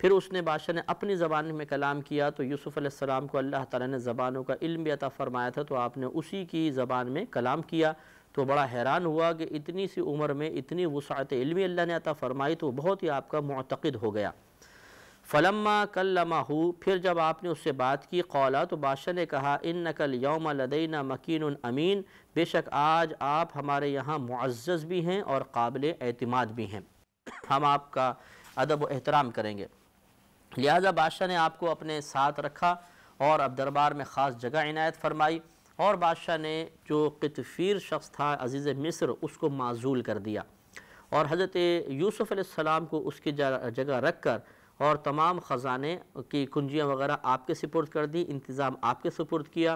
پھر اس نے بادشاہ نے اپنی زبان میں کلام کیا، تو یوسف علیہ السلام کو اللہ تعالیٰ نے زبانوں کا علم بھی عطا فرمایا تھا، تو آپ نے اسی کی زبان میں کلام کیا۔ تو بڑا حیران ہوا کہ اتنی سی عمر میں اتنی وسعت علمی اللہ نے عطا فرمائی، تو بہت ہی آپ کا معتقد ہو گیا۔ فلما کلمہ، پھر جب آپ نے اس سے بات کی، قولا، تو بادشاہ نے کہا انک الیوم لدینا مکین امین، بے شک آج آپ ہمارے یہاں معزز بھی ہیں اور قابل اعتماد بھی ہیں، ہم آپ کا ادب و احترام کریں گے۔ لہذا بادشاہ نے آپ کو اپنے ساتھ رکھا اور اب دربار میں خاص جگہ عنایت فرمائی، اور بادشاہ نے جو قطفیر شخص تھا عزیز مصر اس کو معزول کر دیا، اور حضرت یوسف علیہ السلام کو اس کی جگہ رکھ کر اور تمام خزانے کی کنجیاں وغیرہ آپ کے سپرد کر دی، انتظام آپ کے سپرد کیا،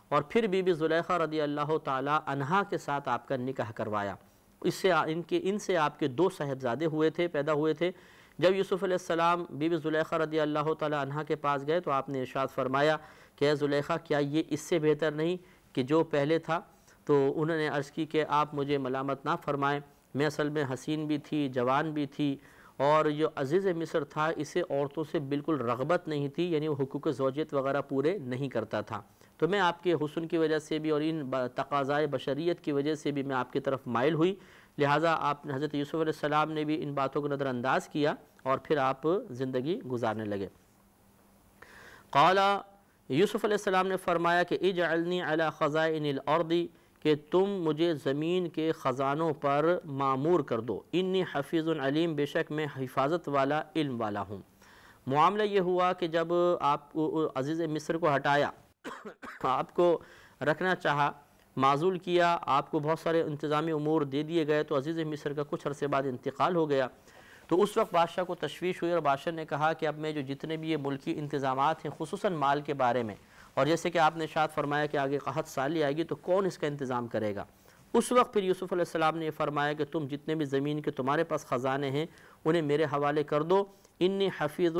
اور پھر بی بی زلیخا رضی اللہ تعالی عنہا کے ساتھ آپ کا نکاح کروایا۔ ان سے آپ کے 2 صاحبزادے ہوئے تھے، پیدا ہوئے تھے۔ جب یوسف علیہ السلام بی بی زلیخا رضی اللہ تعالی عنہا کے پاس گئے تو آپ نے ارشاد فرمایا کہ اے زلیخا، کیا یہ اس سے بہتر نہیں کہ جو پہلے تھا؟ تو انہوں نے عرض کی کہ آپ مجھے ملامت نہ فرمائیں، میں اصل میں حسین بھی تھی، جوان بھی تھی، اور جو عزیز مصر تھا اسے عورتوں سے بالکل رغبت نہیں تھی، یعنی وہ حقوق زوجیت وغیرہ پورے نہیں کرتا تھا، تو میں آپ کے حسن کی وجہ سے بھی اور ان تقاضائے بشریت کی وجہ سے بھی میں آپ کی طرف مائل ہوئی، لہٰذا آپ نے حضرت یوسف علیہ السلام نے بھی ان باتوں کو نظر انداز کیا اور پھر آپ زندگی گزارنے لگے۔ قال، یوسف علیہ السلام نے فرمایا کہ اجعلنی علی خزائن الارض، کہ تم مجھے زمین کے خزانوں پر مامور کر دو، انی حفیظ علیم، بے شک میں حفاظت والا، علم والا ہوں۔ معاملہ یہ ہوا کہ جب آپ عزیز مصر کو ہٹایا، آپ کو رکھنا چاہا، معزول کیا، آپ کو بہت سارے انتظامی امور دے دیے گئے، تو عزیز مصر کا کچھ عرصے بعد انتقال ہو گیا، تو اس وقت بادشاہ کو تشویش ہوئی اور بادشاہ نے کہا کہ اب میں جو جتنے بھی یہ ملکی انتظامات ہیں خصوصاً مال کے بارے میں، اور جیسے کہ آپ نے ارشاد فرمایا کہ آگے قحط سالی آئے گی تو کون اس کا انتظام کرے گا، اس وقت پھر یوسف علیہ السلام نے یہ فرمایا کہ تم جتنے بھی زمین کے تمہارے پاس خزانے ہیں انہیں میرے حوالے کر دو، انی حفیظ